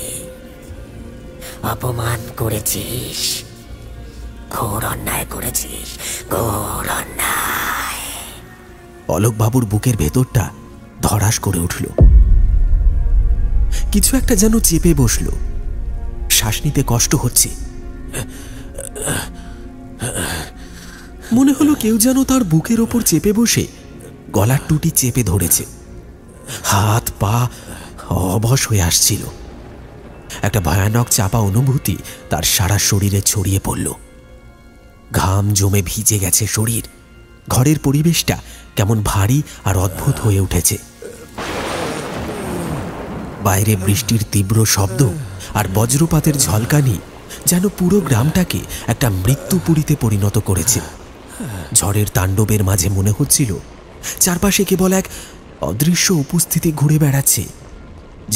অপমান করেছিস, ঘোর অন্যায় করেছিস, ঘোর অন্যায়। অলোকবাবুর বুকের ভেতরটা ধড়াস করে উঠল। কিছু একটা যেন চেপে বসল, শ্বাস নিতে কষ্ট হচ্ছে। মনে হলো কেউ যেন তার বুকের ওপর চেপে বসে গলার টুটি চেপে ধরেছে। হাত পা অবশ হয়ে আসছিল। একটা ভয়ানক চাপা অনুভূতি তার সারা শরীরে ছড়িয়ে পড়ল। ঘাম জমে ভিজে গেছে শরীর। ঘরের পরিবেশটা কেমন ভারী আর অদ্ভুত হয়ে উঠেছে। বাইরে বৃষ্টির তীব্র শব্দ আর বজ্রপাতের ঝলকানি যেন পুরো গ্রামটাকে একটা মৃত্যুপুরীতে পরিণত করেছে। ঝড়ের তাণ্ডবের মাঝে মনে হচ্ছিল চারপাশে কেবল এক অদৃশ্য উপস্থিতি ঘুরে বেড়াচ্ছে,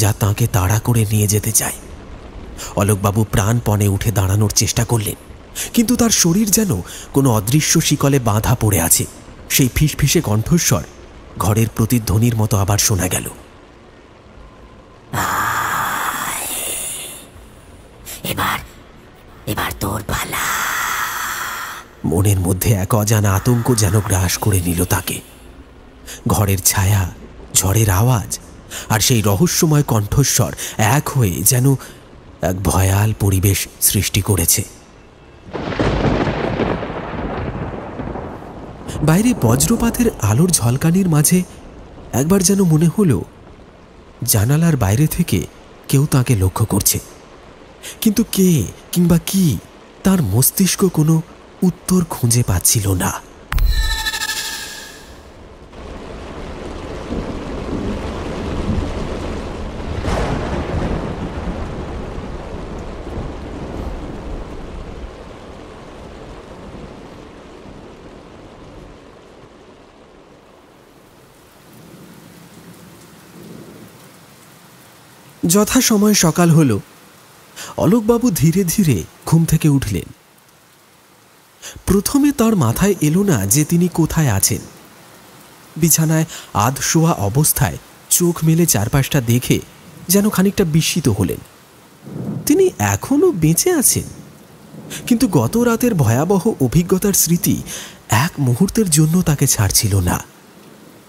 যা তাঁকে তাড়া করে নিয়ে যেতে চায়। অলোকবাবু প্রাণপণে উঠে দাঁড়ানোর চেষ্টা করলেন, কিন্তু তার শরীর যেন কোনো অদৃশ্য শিকলে বাঁধা পড়ে আছে। সেই ফিসফিসে কণ্ঠস্বর ঘরের প্রতিধ্বনির মতো আবার শোনা গেল। এবার তোর পালা। মনের মধ্যে এক অজানা আতঙ্ক যেন গ্রাস করে নিল তাকে। ঘরের ছায়া, ঝড়ের আওয়াজ আর সেই রহস্যময় কণ্ঠস্বর এক হয়ে যেন এক ভয়াল পরিবেশ সৃষ্টি করেছে। বাইরে বজ্রপাতের আলোর ঝলকানির মাঝে একবার যেন মনে হলো জানালার বাইরে থেকে কেউ তাকে লক্ষ্য করছে, কিন্তু কে কিংবা কি তার মস্তিষ্ক কোনো উত্তর খুঁজে পাচ্ছিল না। যথাসময়ে সকাল হলো। অলোকবাবু ধীরে ধীরে ঘুম থেকে উঠলেন। প্রথমে তার মাথায় এলো না যে তিনি কোথায় আছেন। বিছানায় আধশোয়া অবস্থায় চোখ মেলে চারপাশটা দেখে যেন খানিকটা বিস্মিত হলেন। তিনি এখনো বেঁচে আছেন, কিন্তু গত রাতের ভয়াবহ অভিজ্ঞতার স্মৃতি এক মুহূর্তের জন্য তাকে ছাড়ছিল না।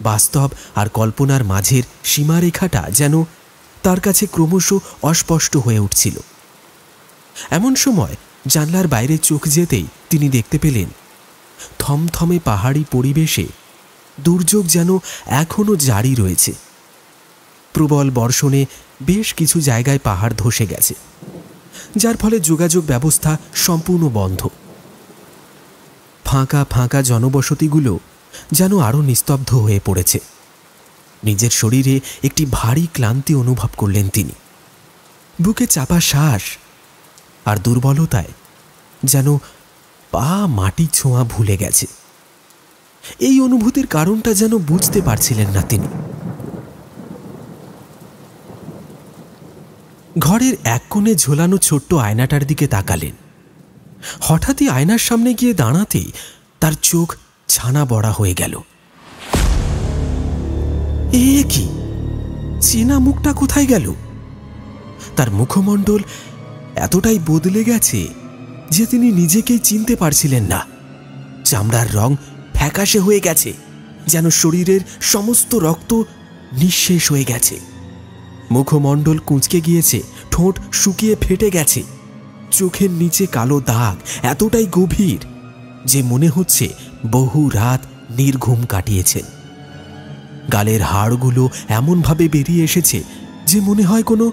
বাস্তব আর কল্পনার মাঝের সীমারেখাটা যেন তার কাছে ক্রমশ অস্পষ্ট হয়ে উঠছিল। এমন সময় জানলার বাইরে চোখ যেতেই তিনি দেখতে পেলেন থমথমে পাহাড়ি পরিবেশে দুর্যোগ যেন এখনও জারি রয়েছে। প্রবল বর্ষণে বেশ কিছু জায়গায় পাহাড় ধসে গেছে, যার ফলে যোগাযোগ ব্যবস্থা সম্পূর্ণ বন্ধ। ফাঁকা ফাঁকা জনবসতিগুলো যেন আরও নিস্তব্ধ হয়ে পড়েছে। নিজের শরীরে একটি ভারী ক্লান্তি অনুভব করলেন তিনি। বুকে চাপা শ্বাস আর দুর্বলতায় যেন পা মাটি ছোঁয়া ভুলে গেছে। এই অনুভূতির কারণটা যেন বুঝতে পারছিলেন না তিনি। ঘরের এক কোণে ঝোলানো ছোট্ট আয়নাটার দিকে তাকালেন। হঠাৎই আয়নার সামনে গিয়ে দাঁড়াতেই তার চোখ ছানা বড়া হয়ে গেল। এ কি, চেনা মুখটা কোথায় গেল? তার মুখমণ্ডল এতটাই বদলে গেছে যে তিনি নিজেকেই চিনতে পারছিলেন না। চামড়ার রং ফ্যাকাশে হয়ে গেছে, যেন শরীরের সমস্ত রক্ত নিঃশেষ হয়ে গেছে। মুখমণ্ডল কুঁচকে গিয়েছে, ঠোঁট শুকিয়ে ফেটে গেছে। চোখের নিচে কালো দাগ এতটাই গভীর যে মনে হচ্ছে বহু রাত নির্ঘুম কাটিয়েছেন। গালের হাড়গুলো এমনভাবে বেরিয়ে এসেছে যে মনে হয় কোনো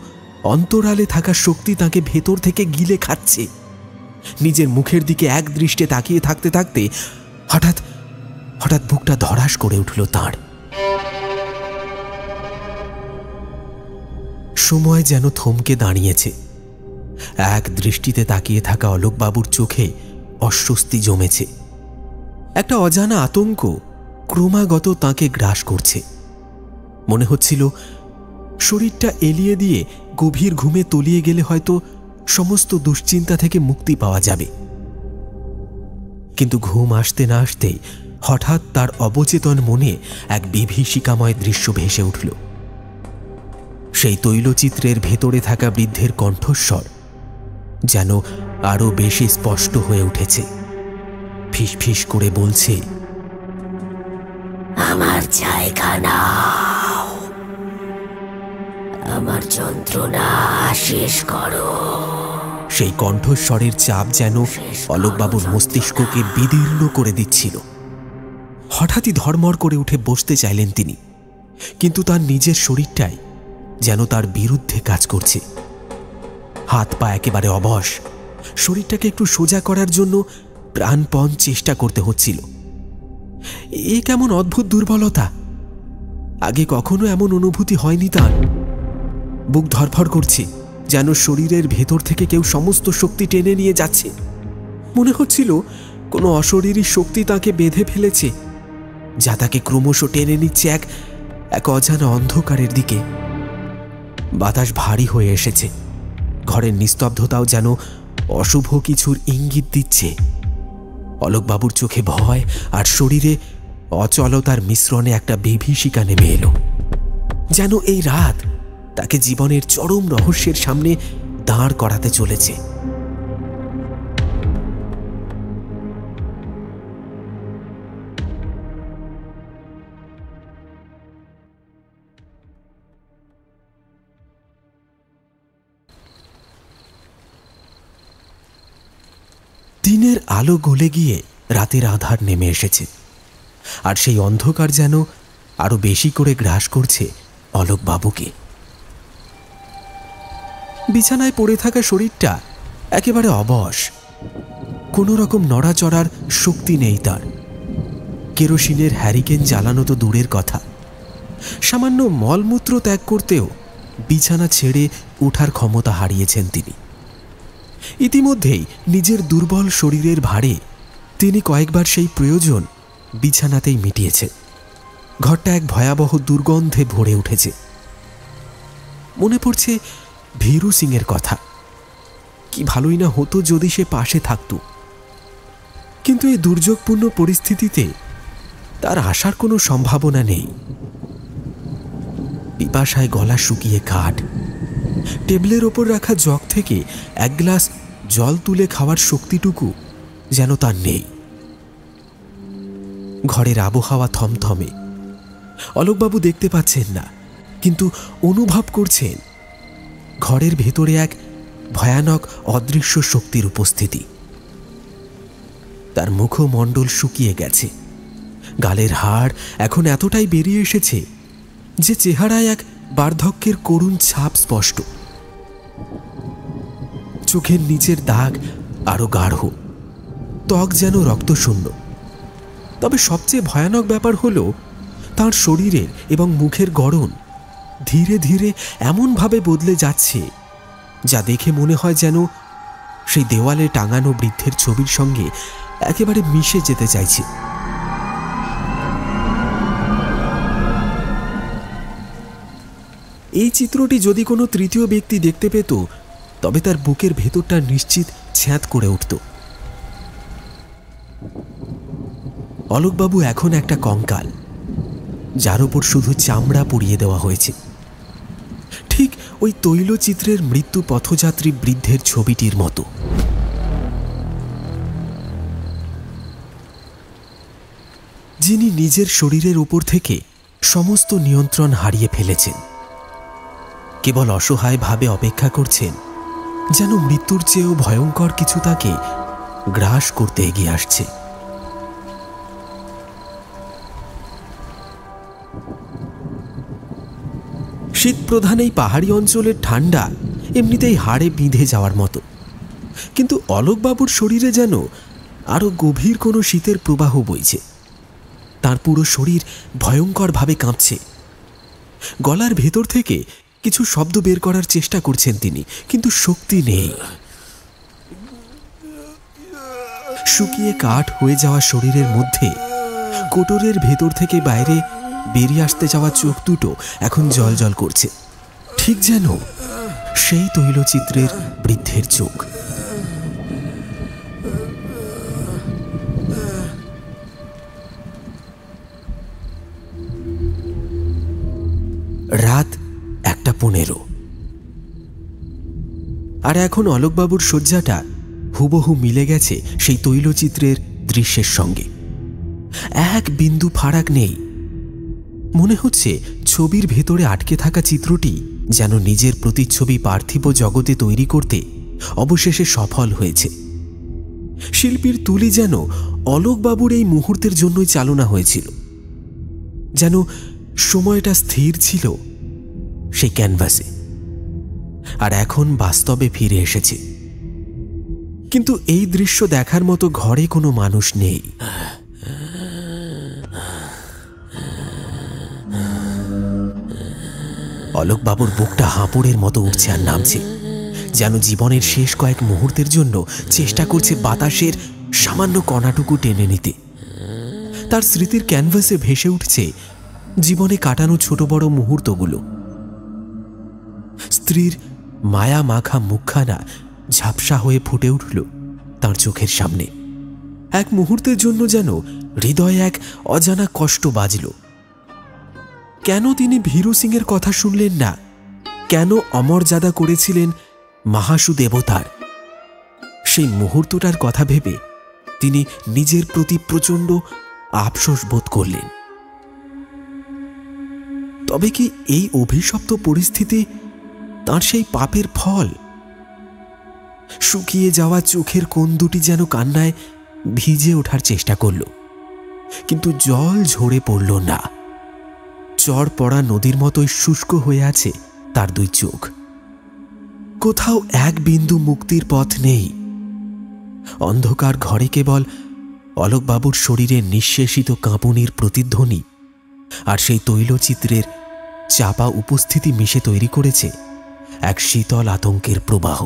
অন্তরালে থাকা শক্তি তাকে ভেতর থেকে গিলে খাচ্ছে। নিজের মুখের দিকে এক দৃষ্টে তাকিয়ে থাকতে থাকতে হঠাৎ হঠাৎ বুকটা ধড়াস করে উঠল তাঁর। সময় যেন থমকে দাঁড়িয়েছে। এক দৃষ্টিতে তাকিয়ে থাকা অলোকবাবুর চোখে অস্বস্তি জমেছে। একটা অজানা আতঙ্ক ক্রমাগত তাঁকে গ্রাস করছে। মনে হচ্ছিল শরীরটা এলিয়ে দিয়ে গভীর ঘুমে তলিয়ে গেলে হয়তো সমস্ত দুশ্চিন্তা থেকে মুক্তি পাওয়া যাবে। কিন্তু ঘুম আসতে না আসতেই হঠাৎ তার অবচেতন মনে এক বিভীষিকাময় দৃশ্য ভেসে উঠল। সেই তৈলচিত্রের ভেতরে থাকা বৃদ্ধের কণ্ঠস্বর যেন আরো বেশি স্পষ্ট হয়ে উঠেছে। ফিসফিস করে বলছে, আমার জায়গা নাও, আমার যন্ত্রণা শেষ করো। সেই কণ্ঠস্বরের চাপ যেন অলোকবাবুর মস্তিষ্ককে বিদীর্ণ করে দিচ্ছিল। হঠাৎই ধড়মড় করে উঠে বসতে চাইলেন তিনি, কিন্তু তার নিজের শরীরটাই যেন তার বিরুদ্ধে কাজ করছে। হাত পা একেবারে অবশ। শরীরটাকে একটু সোজা করার জন্য প্রাণপণ চেষ্টা করতে হচ্ছিল। এ কেমন অদ্ভুত দুর্বলতা! আগে কখনো এমন অনুভূতি হয়নি তার। বুক ধড়ফড় করছে, যেন শরীরের ভেতর থেকে কেউ সমস্ত শক্তি টেনে নিয়ে যাচ্ছে। মনে হচ্ছিল কোনো অশরীরী শক্তি তাকে বেঁধে ফেলেছে, যা তাকে ক্রমশ টেনে নিচ্ছে এক অজানা অন্ধকারের দিকে। বাতাস ভারী হয়ে এসেছে। ঘরের নিস্তব্ধতাও যেন অশুভ কিছুর ইঙ্গিত দিচ্ছে। অলোকবাবুর চোখে ভয় আর শরীরে অচলতার মিশ্রণে একটা বিভীষিকা নেমে এলো। যেন এই রাত তাকে জীবনের চরম রহস্যের সামনে দাঁড় করাতে চলেছে। দিনের আলো গলে গিয়ে রাতের আধার নেমে এসেছে, আর সেই অন্ধকার যেন আরো বেশি করে গ্রাস করছে অলোকবাবুকে। বিছানায় পড়ে থাকা শরীরটা একেবারে অবশ। কোনো রকম নড়াচড়ার শক্তি নেই তার। কেরোসিনের হ্যারিকেন জ্বালানো তো দূরের কথা, সামান্য মলমূত্র ত্যাগ করতেও বিছানা ছেড়ে ওঠার ক্ষমতা হারিয়েছেন তিনি। ইতিমধ্যেই নিজের দুর্বল শরীরের ভারে তিনি কয়েকবার সেই প্রয়োজন বিছানাতেই মিটিয়েছেন। ঘরটা এক ভয়াবহ দুর্গন্ধে ভরে উঠেছে। মনে পড়ছে ভীরু সিংয়ের কথা। কি ভালোই না হতো যদি সে পাশে থাকত। কিন্তু এই দুর্যোগপূর্ণ পরিস্থিতিতে তার আসার কোনো সম্ভাবনা নেই। পিপাসায় গলা শুকিয়ে কাঠ। টেবিলের ওপর রাখা জগ থেকে এক গ্লাস জল তুলে খাওয়ার শক্তিটুকু যেন তার নেই। ঘরের আবহাওয়া থমথমে। অলোকবাবু দেখতে পাচ্ছেন না, কিন্তু অনুভব করছেন ঘরের ভেতরে এক ভয়ানক অদৃশ্য শক্তির উপস্থিতি। তার মুখমণ্ডল শুকিয়ে গেছে, গালের হাড় এখন এতটাই বেরিয়ে এসেছে যে চেহারায় এক বার্ধক্যের করুণ ছাপ স্পষ্ট। চোখের নিচের দাগ আরো গাঢ়, ত্বক যেন রক্তশূন্য। তবে সবচেয়ে ভয়ানক ব্যাপার হল তার শরীরের এবং মুখের গড়ন ধীরে ধীরে এমনভাবে বদলে যাচ্ছে যা দেখে মনে হয় যেন সেই দেওয়ালে টাঙানো বৃদ্ধের ছবির সঙ্গে একেবারে মিশে যেতে চাইছে। এই চিত্রটি যদি কোনো তৃতীয় ব্যক্তি দেখতে পেত, তবে তার বুকের ভেতরটা নিশ্চিত ছ্যাঁত করে উঠত। অলোকবাবু এখন একটা কঙ্কাল, যার উপর শুধু চামড়া পুড়িয়ে দেওয়া হয়েছে, ঠিক ওই তৈলচিত্রের মৃত্যু পথযাত্রী বৃদ্ধের ছবিটির মতো। যিনি নিজের শরীরের উপর থেকে সমস্ত নিয়ন্ত্রণ হারিয়ে ফেলেছেন, কেবল অসহায়ভাবে অপেক্ষা করছেন যেন মৃত্যুর চেয়েও ভয়ঙ্কর কিছু তাকে গ্রাস করতে এগিয়ে আসছে। শীতপ্রধান এই পাহাড়ি অঞ্চলের ঠান্ডা এমনিতেই হাড়ে বিঁধে যাওয়ার মতো, কিন্তু অলোকবাবুর শরীরে যেন আরো গভীর কোনো শীতের প্রবাহ বইছে। তার পুরো শরীর ভয়ঙ্করভাবে কাঁপছে। গলার ভেতর থেকে কিছু শব্দ বের করার চেষ্টা করছেন তিনি, কিন্তু শক্তি নেই। শুকিয়ে কাঠ হয়ে যাওয়া শরীরের মধ্যে কোটরের ভেতর থেকে বাইরে বেরিয়ে আসতে যাওয়া চোখ দুটো এখন জ্বলজ্বল করছে, ঠিক যেন সেই তৈলচিত্রের বৃদ্ধের চোখ। রাত 1:15, আর এখন অলোকবাবুর শয্যাটা হুবহু মিলে গেছে সেই তৈলচিত্রের দৃশ্যের সঙ্গে। এক বিন্দু ফারাক নেই। মনে হচ্ছে ছবির ভেতরে আটকে থাকা চিত্রটি যেন নিজের প্রতিচ্ছবি পার্থিব জগতে তৈরি করতে অবশেষে সফল হয়েছে। শিল্পীর তুলি যেন অলোকবাবুর এই মুহূর্তের জন্যই চালনা হয়েছিল, যেন সময়টা স্থির ছিল সেই ক্যানভাসে, আর এখন বাস্তবে ফিরে এসেছে। কিন্তু এই দৃশ্য দেখার মতো ঘরে কোনো মানুষ নেই। অলোকবাবুর বুকটা হাঁপুড়ের মতো উঠছে আর নামছে, যেন জীবনের শেষ কয়েক মুহূর্তের জন্য চেষ্টা করছে বাতাসের সামান্য কণাটুকু টেনে নিতে। তার স্মৃতির ক্যানভাসে ভেসে উঠছে জীবনে কাটানো ছোট বড় মুহূর্তগুলো। স্ত্রীর মায়া মাখা মুখখানা ঝাপসা হয়ে ফুটে উঠল তার চোখের সামনে। এক মুহূর্তের জন্য যেন হৃদয়ে এক অজানা কষ্ট বাজল। কেন তিনি ভীরু সিংয়ের কথা শুনলেন না? কেন অমর্যাদা করেছিলেন মাহাসু দেবতার? সেই মুহূর্তটার কথা ভেবে তিনি নিজের প্রতি প্রচণ্ড আফসোস বোধ করলেন। তবে কি এই অভিশপ্ত পরিস্থিতি তার সেই পাপের ফল? শুকিয়ে যাওয়া চোখের কোণ দুটি যেন কান্নায় ভিজে ওঠার চেষ্টা করল, কিন্তু জল ঝরে পড়ল না। চড় পড়া নদীর মতোই শুষ্ক হয়ে আছে তার দুই চোখ। কোথাও এক বিন্দু মুক্তির পথ নেই। অন্ধকার ঘরে কেবল অলোকবাবুর শরীরে নিঃশেষিত কাঁপুনির প্রতিধ্বনি আর সেই তৈলচিত্রের চাপা উপস্থিতি মিশে তৈরি করেছে এক শীতল আতঙ্কের প্রবাহ।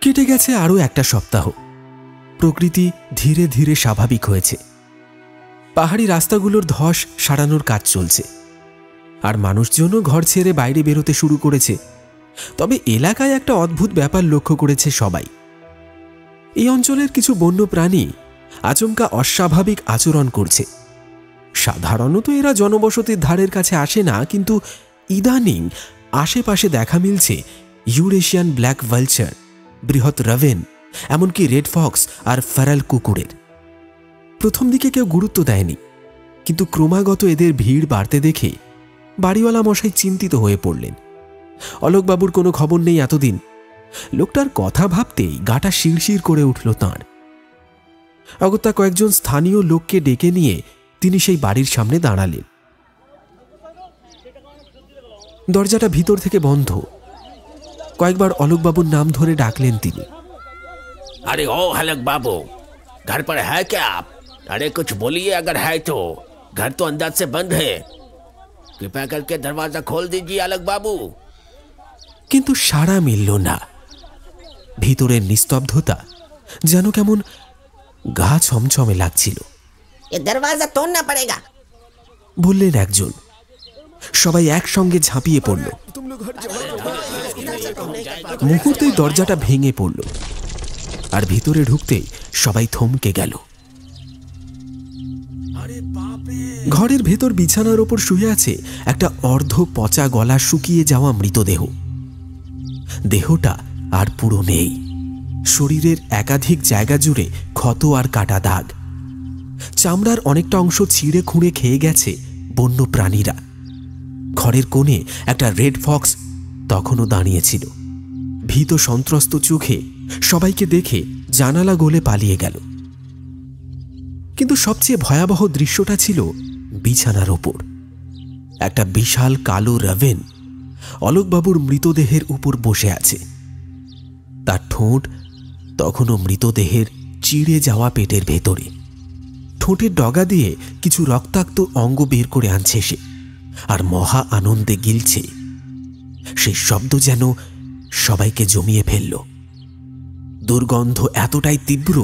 কেটে গেছে আরও একটা সপ্তাহ। প্রকৃতি ধীরে ধীরে স্বাভাবিক হয়েছে। পাহাড়ি রাস্তাগুলোর ধস সারানোর কাজ চলছে, আর মানুষজনও ঘর ছেড়ে বাইরে বেরোতে শুরু করেছে। তবে এলাকায় একটা অদ্ভুত ব্যাপার লক্ষ্য করেছে সবাই। এই অঞ্চলের কিছু বন্য প্রাণী আচমকা অস্বাভাবিক আচরণ করছে। সাধারণত এরা জনবসতির ধারের কাছে আসে না, কিন্তু ইদানিং আশেপাশে দেখা মিলছে ইউরেশিয়ান ব্ল্যাক ভালচার, বৃহৎ রাভেন, এমনকি রেড ফক্স আর ফেরাল কুকুরের। প্রথম দিকে কেউ গুরুত্ব দেয়নি, কিন্তু ক্রমাগত এদের ভিড় বাড়তে দেখে বাড়িওয়ালা মশাই চিন্তিত হয়ে পড়লেন। অলোকবাবুর কোনো খবর নেই এতদিন। লোকটার কথা ভাবতেই গাটা শিরশির করে উঠল তাঁর। অগত্যা কয়েকজন স্থানীয় লোককে ডেকে নিয়ে তিনি সেই বাড়ির সামনে দাঁড়ালেন। দরজাটা ভিতর থেকে বন্ধ। কয়েকবার অলোকবাবুর নাম ধরে ডাকলেন তিনি। अरे ओ हलक बाबू, घर पर है क्या आप? अरे कुछ बोलिए, अगर है तो। घर तो अंदर से बंद है, कृपया करके दरवाजा खोल दीजिए अलक बाबू। কিন্তু সাড়া মিলল না। ভিতরের নিস্তব্ধতা যেন কেমন গা ছমছমে লাগছিল। ये दरवाजा तोड़ना पड़ेगा। বললেন একজন। সবাই একসঙ্গে ঝাঁপিয়ে পড়ল। মুহূর্তেই দরজাটা ভেঙে পড়ল, আর ভিতরে ঢুকতেই সবাই থমকে গেল। ঘরের ভেতর বিছানার ওপর শুয়ে আছে একটা অর্ধ পচা গলা শুকিয়ে যাওয়া মৃতদেহ। দেহটা আর পুরো নেই। শরীরের একাধিক জায়গা জুড়ে ক্ষত আর কাটা দাগ। চামড়ার অনেকটা অংশ ছিঁড়ে খুঁড়ে খেয়ে গেছে বন্য প্রাণীরা। ঘরের কোণে একটা রেড ফক্স তখনও দাঁড়িয়েছিল। ভীত সন্ত্রস্ত চোখে সবাইকে দেখে জানালা গলে পালিয়ে গেল। কিন্তু সবচেয়ে ভয়াবহ দৃশ্যটা ছিল বিছানার ওপর। একটা বিশাল কালো রাভেন অলোকবাবুর মৃতদেহের উপর বসে আছে। তার ঠোঁট তখনও মৃতদেহের চিড়ে যাওয়া পেটের ভেতরে। ঠোঁটের ডগা দিয়ে কিছু রক্তাক্ত অঙ্গ বের করে আনছে সে, আর মহা আনন্দে গিলছে। সেই শব্দ যেন সবাইকে জমিয়ে ফেলল। দুর্গন্ধ এতটাই তীব্র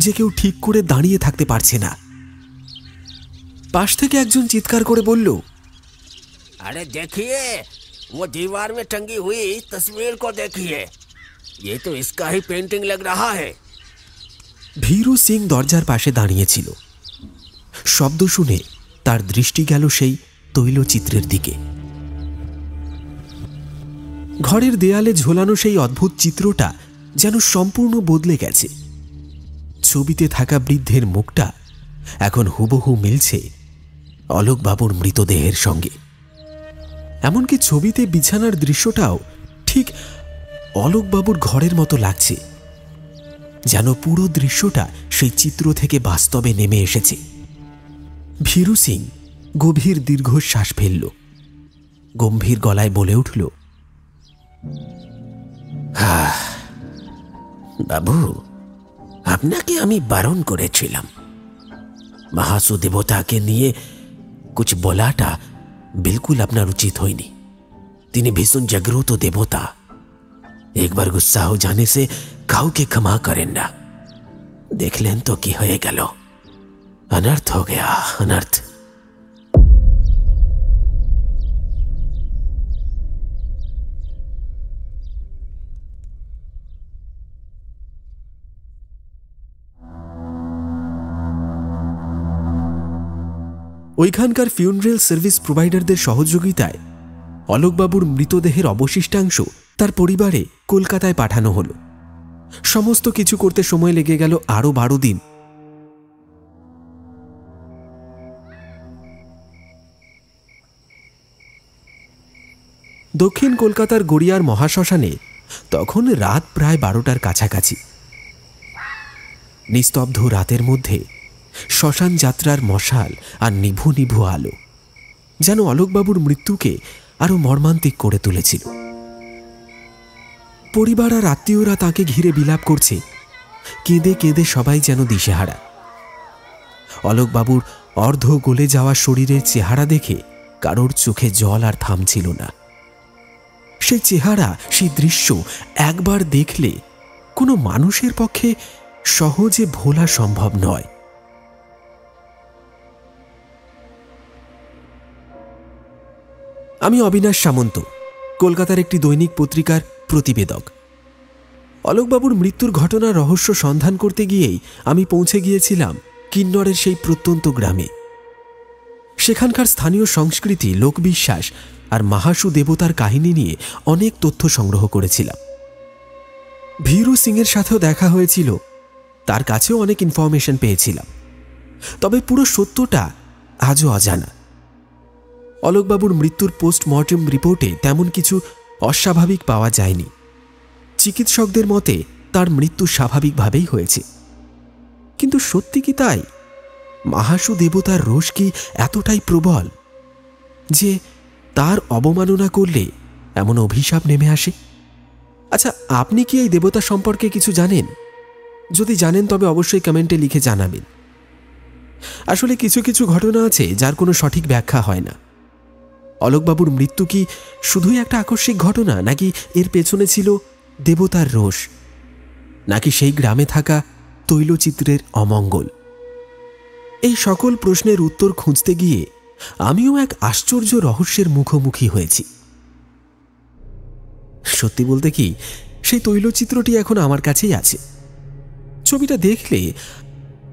যে কেউ ঠিক করে দাঁড়িয়ে থাকতে পারছে না। পাশ থেকে একজন চিৎকার করে বলল, अरे देखिए, वो दीवार में टंगी हुई तस्वीर को देखिए, ये तो इसका ही पेंटिंग लग रहा है। ভীরু সিং দরজার পাশে দাঁড়িয়েছিল। শব্দ শুনে তার দৃষ্টি গেল সেই তৈলচিত্রের দিকে। ঘরের দেয়ালে ঝোলানো সেই অদ্ভুত চিত্রটা যেন সম্পূর্ণ বদলে গেছে। ছবিতে থাকা বৃদ্ধের মুখটা এখন হুবহু মিলছে অলোকবাবুর মৃতদেহের সঙ্গে। এমনকি ছবিতে বিছানার দৃশ্যটাও ঠিক অলোকবাবুর ঘরের মতো লাগছে, যেন পুরো দৃশ্যটা সেই চিত্র থেকে বাস্তবে নেমে এসেছে। ভীরু সিং গভীর দীর্ঘশ্বাস ফেলল। গম্ভীর গলায় বলে উঠল, বাবু, আপনাকে আমি বারণ করেছিলাম। মহাসু দেবতাকে নিয়ে कुछ বলাটা बिल्कुल আপনার উচিত হয়নি। তিনি ভীষণ জাগ্রত দেবতা। একবার গুসা हो जाने से কাউকে ক্ষমা করেন না। দেখলেন তো কি হয়ে গেল? अनर्थ हो गया, अनर्थ। ওইখানকার ফিউনারেল সার্ভিস প্রোভাইডারদের সহযোগিতায় অলোকবাবুর মৃতদেহের অবশিষ্টাংশ তার পরিবারে কলকাতায় পাঠানো হলো। সমস্ত কিছু করতে সময় লেগে গেল আরও 12 দিন। দক্ষিণ কলকাতার গড়িয়ার মহাশ্মশানে তখন রাত প্রায় 12টার কাছাকাছি। নিস্তব্ধ রাতের মধ্যে শ্মশান যাত্রার মশাল আর নিভু নিভু আলো যেন অলোকবাবুর মৃত্যুকে আরো মর্মান্তিক করে তুলেছিল। পরিবার আর আত্মীয়রা তাকে ঘিরে বিলাপ করছে। কেঁদে কেঁদে সবাই যেন দিশেহারা। অলোকবাবুর অর্ধ গলে যাওয়া শরীরের চেহারা দেখে কারোর চোখে জল আর থামছিল না। সেই চেহারা, সেই দৃশ্য একবার দেখলে কোনো মানুষের পক্ষে সহজে ভোলা সম্ভব নয়। আমি অবিনাশ সামন্ত, কলকাতার একটি দৈনিক পত্রিকার প্রতিবেদক। অলোকবাবুর মৃত্যুর ঘটনার রহস্য সন্ধান করতে গিয়েই আমি পৌঁছে গিয়েছিলাম কিন্নরের সেই প্রত্যন্ত গ্রামে। সেখানকার স্থানীয় সংস্কৃতি, লোকবিশ্বাস আর মাহাসু দেবতার কাহিনী নিয়ে অনেক তথ্য সংগ্রহ করেছিলাম। ভীরু সিংয়ের সাথেও দেখা হয়েছিল, তার কাছেও অনেক ইনফরমেশন পেয়েছিলাম। তবে পুরো সত্যটা আজও অজানা। অলোকবাবুর মৃত্যুর পোস্টমর্টেম রিপোর্টে তেমন কিছু অস্বাভাবিক পাওয়া যায়নি। চিকিৎসকদের মতে তার মৃত্যু স্বাভাবিকভাবেই হয়েছে। কিন্তু সত্যি কি তাই? মাহাসু দেবতার রোষ কি এতটাই প্রবল যে তার অবমাননা করলে এমন অভিশাপ নেমে আসে? আচ্ছা, আপনি কি এই দেবতা সম্পর্কে কিছু জানেন? যদি জানেন তবে অবশ্যই কমেন্টে লিখে জানাবেন। আসলে কিছু কিছু ঘটনা আছে যার কোনো সঠিক ব্যাখ্যা হয় না। অলোকবাবুর মৃত্যু কি শুধুই একটা আকস্মিক ঘটনা, নাকি এর পেছনে ছিল দেবতার রোষ, নাকি সেই গ্রামে থাকা তৈলচিত্রের অমঙ্গল? এই সকল প্রশ্নের উত্তর খুঁজতে গিয়ে আমিও এক আশ্চর্য রহস্যের মুখোমুখি হয়েছি। সত্যি বলতে কি, সেই তৈলচিত্রটি এখন আমার কাছেই আছে। ছবিটা দেখলে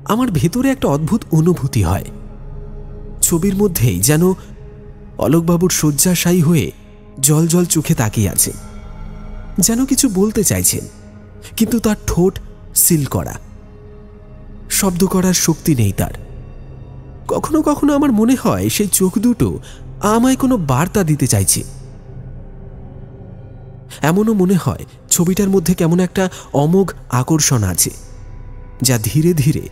আমার ভেতরে একটা অদ্ভুত অনুভূতি হয়। ছবির মধ্যেই যেন অলোকবাবুর শয্যাশায়ী হয়ে জল জল চোখে তাকিয়ে আছে, যেন কিছু বলতে চাইছেন, কিন্তু তার ঠোঁট সিল করা, শব্দ করার শক্তি নেই তার। কখনো কখনো আমার মনে হয় সেই চোখ দুটো আমায় কোনো বার্তা দিতে চাইছে। এমনও মনে হয় ছবিটার মধ্যে কেমন একটা অমোঘ আকর্ষণ আছে, যা ধীরে ধীরে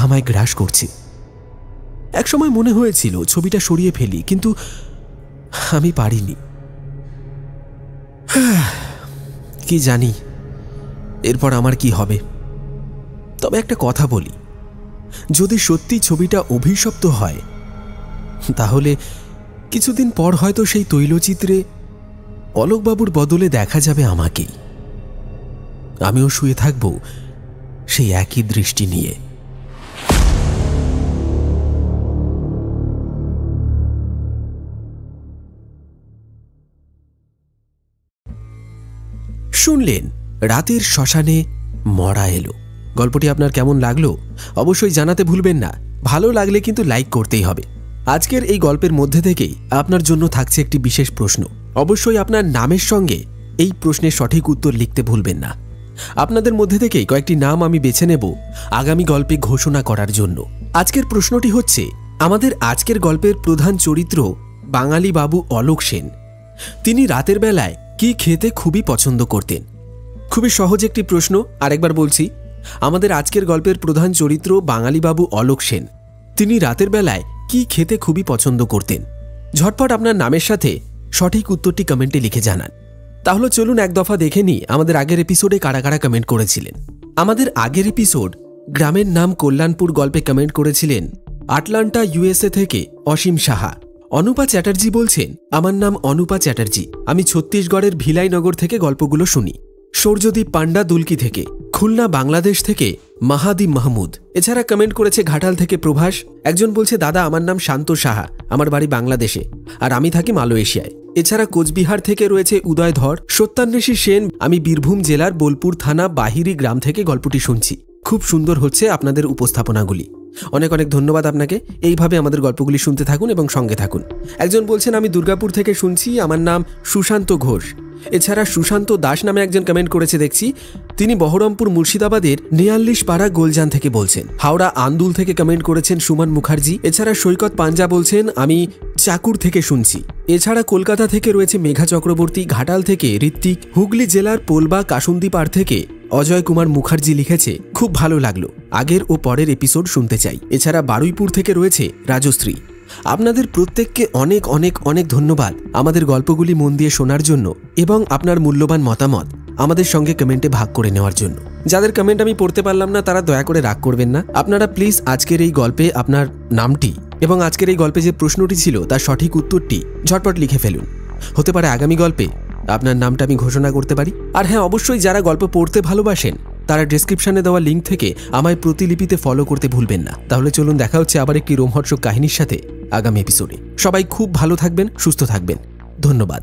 আমায় গ্রাস করছে। একসময় মনে হয়েছিল ছবিটা সরিয়ে ফেলি, কিন্তু আমি পারিনি। কি জানি এরপর আমার কি হবে। তবে একটা কথা বলি, যদি সত্যি ছবিটা অভিশপ্ত হয়, তাহলে কিছুদিন পর হয়তো সেই তৈলচিত্রে অলোকবাবুর বদলে দেখা যাবে আমাকেই। আমিও শুয়ে থাকব সেই একই দৃষ্টি নিয়ে। শুনলেন রাতের শ্মশানে মরা এলো। গল্পটি আপনার কেমন লাগলো অবশ্যই জানাতে ভুলবেন না। ভালো লাগলে কিন্তু লাইক করতেই হবে। আজকের এই গল্পের মধ্যে থেকেই আপনার জন্য থাকছে একটি বিশেষ প্রশ্ন। অবশ্যই আপনার নামের সঙ্গে এই প্রশ্নের সঠিক উত্তর লিখতে ভুলবেন না। আপনাদের মধ্যে থেকেই কয়েকটি নাম আমি বেছে নেব আগামী গল্পে ঘোষণা করার জন্য। আজকের প্রশ্নটি হচ্ছে, আমাদের আজকের গল্পের প্রধান চরিত্র বাঙালি বাবু অলোক সেন। তিনি রাতের বেলায় কি খেতে খুবই পছন্দ করতেন? খুবই সহজ একটি প্রশ্ন, আরেকবার বলছি। আমাদের আজকের গল্পের প্রধান চরিত্র বাঙালি বাবু অলোক সেন। তিনি রাতের বেলায় কি খেতে খুবই পছন্দ করতেন? ঝটপট আপনার নামের সাথে সঠিক উত্তরটি কমেন্টে লিখে জানান। তাহলে চলুন এক দফা দেখে নিই আমাদের আগের এপিসোডে কারা কারা কমেন্ট করেছিলেন। আমাদের আগের এপিসোড গ্রামের নাম কল্যাণপুর গল্পে কমেন্ট করেছিলেন আটলান্টা ইউএসএ থেকে অসীম সাহা। অনুপা চ্যাটার্জি বলছেন, আমার নাম অনুপা চ্যাটার্জি, আমি ছত্তিশগড়ের ভিলাইনগর থেকে গল্পগুলো শুনি। সূর্যদীপ পান্ডা দুলকি থেকে, খুলনা বাংলাদেশ থেকে মাহাদি মাহমুদ। এছাড়া কমেন্ট করেছে ঘাটাল থেকে প্রভাস। একজন বলছে, দাদা আমার নাম শান্ত সাহা, আমার বাড়ি বাংলাদেশে আর আমি থাকি মালয়েশিয়ায়। এছাড়া কোচবিহার থেকে রয়েছে উদয় ধর। সত্যান্বেষী সেন, আমি বীরভূম জেলার বোলপুর থানা বাহিরি গ্রাম থেকে গল্পটি শুনছি। খুব সুন্দর হচ্ছে আপনাদের উপস্থাপনাগুলি। অনেক অনেক ধন্যবাদ আপনাকে। এইভাবে আমাদের গল্পগুলি শুনতে থাকুন এবং সঙ্গে থাকুন। একজন বলছেন, আমি দুর্গাপুর থেকে শুনছি, আমার নাম সুশান্ত ঘোষ। এছাড়া সুশান্ত দাস নামে একজন কমেন্ট করেছে দেখছি, তিনি বহরমপুর মুর্শিদাবাদের ৪৯ পাড়া গোলজান থেকে বলছেন। হাওড়া আন্দুল থেকে কমেন্ট করেছেন সুমন মুখার্জি। এছাড়া সৈকত পাঞ্জা বলছেন, আমি চাকুর থেকে শুনছি। এছাড়া কলকাতা থেকে রয়েছে মেঘা চক্রবর্তী। ঘাটাল থেকে ঋত্বিক। হুগলি জেলার পোলবা কাসুন্দি পাড় থেকে অজয় কুমার মুখার্জি লিখেছে, খুব ভালো লাগলো, আগের ও পরের এপিসোড শুনতে চাই। এছাড়া বারুইপুর থেকে রয়েছে রাজশ্রী। আপনাদের প্রত্যেককে অনেক অনেক অনেক ধন্যবাদ আমাদের গল্পগুলি মন দিয়ে শোনার জন্য এবং আপনার মূল্যবান মতামত আমাদের সঙ্গে কমেন্টে ভাগ করে নেওয়ার জন্য। যাদের কমেন্ট আমি পড়তে পারলাম না তারা দয়া করে রাগ করবেন না। আপনারা প্লিজ আজকের এই গল্পে আপনার নামটি এবং আজকের এই গল্পে যে প্রশ্নটি ছিল তার সঠিক উত্তরটি ঝটপট লিখে ফেলুন। হতে পারে আগামী গল্পে আপনার নামটা আমি ঘোষণা করতে পারি। আর হ্যাঁ, অবশ্যই যারা গল্প পড়তে ভালোবাসেন তারা ডেসক্রিপশনে দেওয়া লিঙ্ক থেকে আমায় প্রতিলিপিতে ফলো করতে ভুলবেন না। তাহলে চলুন দেখা হচ্ছে আবার একটি রোমহর্ষক কাহিনীর সাথে আগামী এপিসোডে। সবাই খুব ভালো থাকবেন, সুস্থ থাকবেন। ধন্যবাদ।